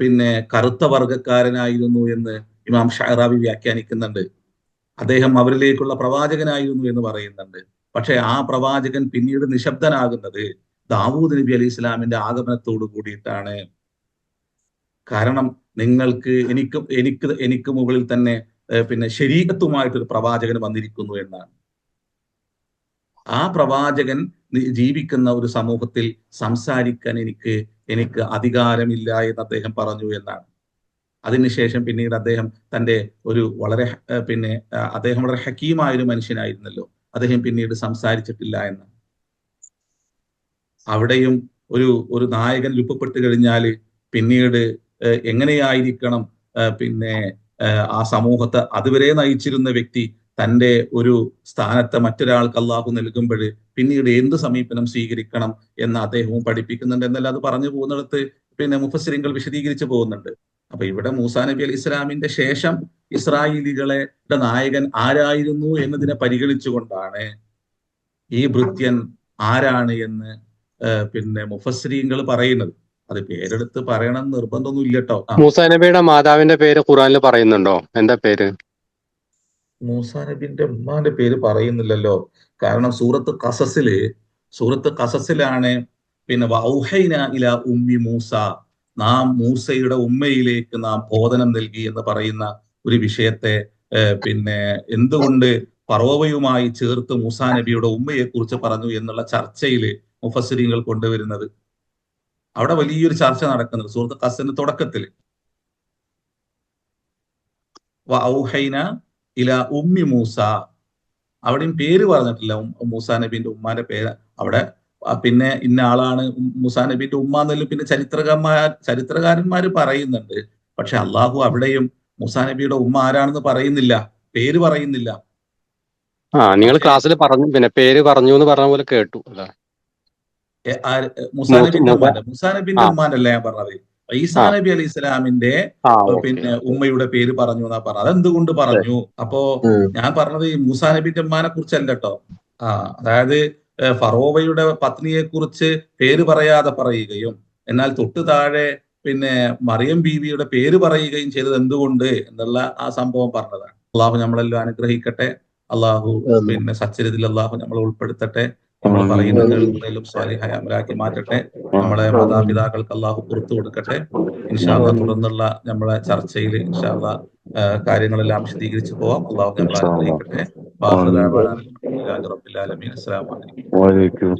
പിന്നെ കറുത്ത വർഗക്കാരനായിരുന്നു എന്ന് ഇമാം ഷഅറാബി വ്യാഖ്യാനിക്കുന്നുണ്ട്. അദ്ദേഹം അവരിലേക്കുള്ള പ്രവാചകനായിരുന്നു എന്ന് പറയുന്നുണ്ട്. പക്ഷെ ആ പ്രവാചകൻ പിന്നീട് നിശബ്ദനാകുന്നത് ദാവൂദ് നബി അലൈഹി ഇസ്ലാമിന്റെ ആഗമനത്തോട് കൂടിയിട്ടാണ്. കാരണം എനിക്ക് മുകളിൽ തന്നെ പിന്നെ ശരീഅത്തുമായിട്ടൊരു പ്രവാചകൻ വന്നിരിക്കുന്നു എന്നാണ്. ആ പ്രവാചകൻ ജീവിക്കുന്ന ഒരു സമൂഹത്തിൽ സംസാരിക്കാൻ എനിക്ക് അധികാരമില്ല എന്ന് അദ്ദേഹം പറഞ്ഞു എന്നാണ്. അതിനുശേഷം പിന്നീട് അദ്ദേഹം തന്റെ അദ്ദേഹം വളരെ ഹക്കീമായ ഒരു മനുഷ്യനായിരുന്നല്ലോ, അദ്ദേഹം പിന്നീട് സംസാരിച്ചിട്ടില്ല എന്ന്. അവിടെയും ഒരു നായകൻ രൂപപ്പെട്ടു കഴിഞ്ഞാൽ പിന്നീട് എങ്ങനെയായിരിക്കണം പിന്നെ ആ സമൂഹത്തെ അതുവരെ നയിച്ചിരുന്ന വ്യക്തി തന്റെ ഒരു സ്ഥാനത്തെ മറ്റൊരാൾക്ക് അള്ളാഹു നൽകുമ്പോൾ പിന്നീട് എന്ത് സമീപനം സ്വീകരിക്കണം എന്ന് അദ്ദേഹവും പഠിപ്പിക്കുന്നുണ്ട്. എന്നല്ല അത് പറഞ്ഞു പോകുന്നിടത്ത് പിന്നെ മുഫസ്സിരിങ്ങൾ വിശദീകരിച്ചു പോകുന്നുണ്ട്. അപ്പൊ ഇവിടെ മൂസാ നബി അലൈഹി ഇസ്ലാമിന്റെ ശേഷം ഇസ്രായേലികളുടെ നായകൻ ആരായിരുന്നു എന്നതിനെ പരിഗണിച്ചുകൊണ്ടാണ് ഈ ഭൃത്യൻ ആരാണ് എന്ന് പിന്നെ മുഫസ്സിരിങ്ങൾ പറയുന്നത്. അത് പേരെടുത്ത് പറയണം നിർബന്ധമൊന്നും ഇല്ല കേട്ടോ. മൂസാ നബിയുടെ മാതാവിന്റെ പേര് ഖുറാനിൽ പറയുന്നുണ്ടോ? എന്താ പേര്? മൂസാ നബിന്റെ ഉമ്മാന്റെ പേര് പറയുന്നില്ലല്ലോ. കാരണം സൂറത്ത് ഖസസിലാണ് പിന്നെ വൗഹൈന ഇലാ ഉമ്മി മൂസ, നാം മൂസയുടെ ഉമ്മയിലേക്ക് നാം ബോധനം നൽകി എന്ന് പറയുന്ന ഒരു വിഷയത്തെ പിന്നെ എന്തുകൊണ്ട് ഫറോവയുമായി ചേർത്ത് മൂസാ നബിയുടെ ഉമ്മയെ കുറിച്ച് പറഞ്ഞു എന്നുള്ള ചർച്ചയിൽ മുഫസ്സിരിങ്ങൾ കൊണ്ടുവരുന്നത്. അവിടെ വലിയൊരു ചർച്ച നടക്കുന്നുണ്ട് സൂറത്ത് ഖസസിന്റെ തുടക്കത്തിൽ. വഔഹൈന ഇലാ ഉമ്മി മൂസ, അവിടെയും പേര് പറഞ്ഞിട്ടില്ല മൂസാ നബിന്റെ ഉമ്മാന്റെ പേര്. അവിടെ പിന്നെ ഇന്ന ആളാണ് മൂസാ നബിന്റെ ഉമ്മ എന്നെല്ലാം പിന്നെ ചരിത്രകാരന്മാര് പറയുന്നുണ്ട്. പക്ഷെ അള്ളാഹു അവിടെയും മൂസാ നബിയുടെ ഉമ്മ ആരാണെന്ന് പറയുന്നില്ല, പേര് പറയുന്നില്ല. നിങ്ങൾ ക്ലാസ്സിൽ പറഞ്ഞു, പിന്നെ പേര് പറഞ്ഞു എന്ന് പറഞ്ഞ പോലെ കേട്ടു. മൂസാ നബിന്റെ ഉമ്മാനല്ല ഞാൻ പറഞ്ഞത്, ഈസാ നബി അലൈഹി ഇസ്ലാമിന്റെ പിന്നെ ഉമ്മയുടെ പേര് പറഞ്ഞു എന്നാ പറഞ്ഞത്. അതെന്തുകൊണ്ട് പറഞ്ഞു? അപ്പോ ഞാൻ പറഞ്ഞത് ഈ മൂസാ നബിന്റെ ഉമ്മാനെ കുറിച്ചല്ല കേട്ടോ. അതായത് ഫറോവയുടെ പത്നിയെ കുറിച്ച് പേര് പറയാതെ പറയുകയും എന്നാൽ തൊട്ടു താഴെ പിന്നെ മറിയം ബീവിയുടെ പേര് പറയുകയും ചെയ്തത് എന്തുകൊണ്ട് എന്നുള്ള ആ സംഭവം പറഞ്ഞതാണ്. അള്ളാഹു നമ്മളെല്ലാം അനുഗ്രഹിക്കട്ടെ. അള്ളാഹു പിന്നെ സച്ചരിതിൽ അള്ളാഹു നമ്മളെ ഉൾപ്പെടുത്തട്ടെ. നമ്മൾ പറയുന്ന കേൾക്കുന്നതിലും സ്വാലിഹായ അമലാക്കി മാറ്റട്ടെ. നമ്മളെ മാതാപിതാക്കൾക്ക് അള്ളാഹു പുറത്തു കൊടുക്കട്ടെ. ഇൻഷാ അല്ലാഹ് തുടർന്നുള്ള നമ്മളെ ചർച്ചയിൽ ഇൻഷാ അല്ലാഹ് കാര്യങ്ങളെല്ലാം വിശദീകരിച്ചു പോവാം. അള്ളാഹു നമ്മളെ അനുഗ്രഹിക്കട്ടെ. അസ്സലാമു അലൈക്കും.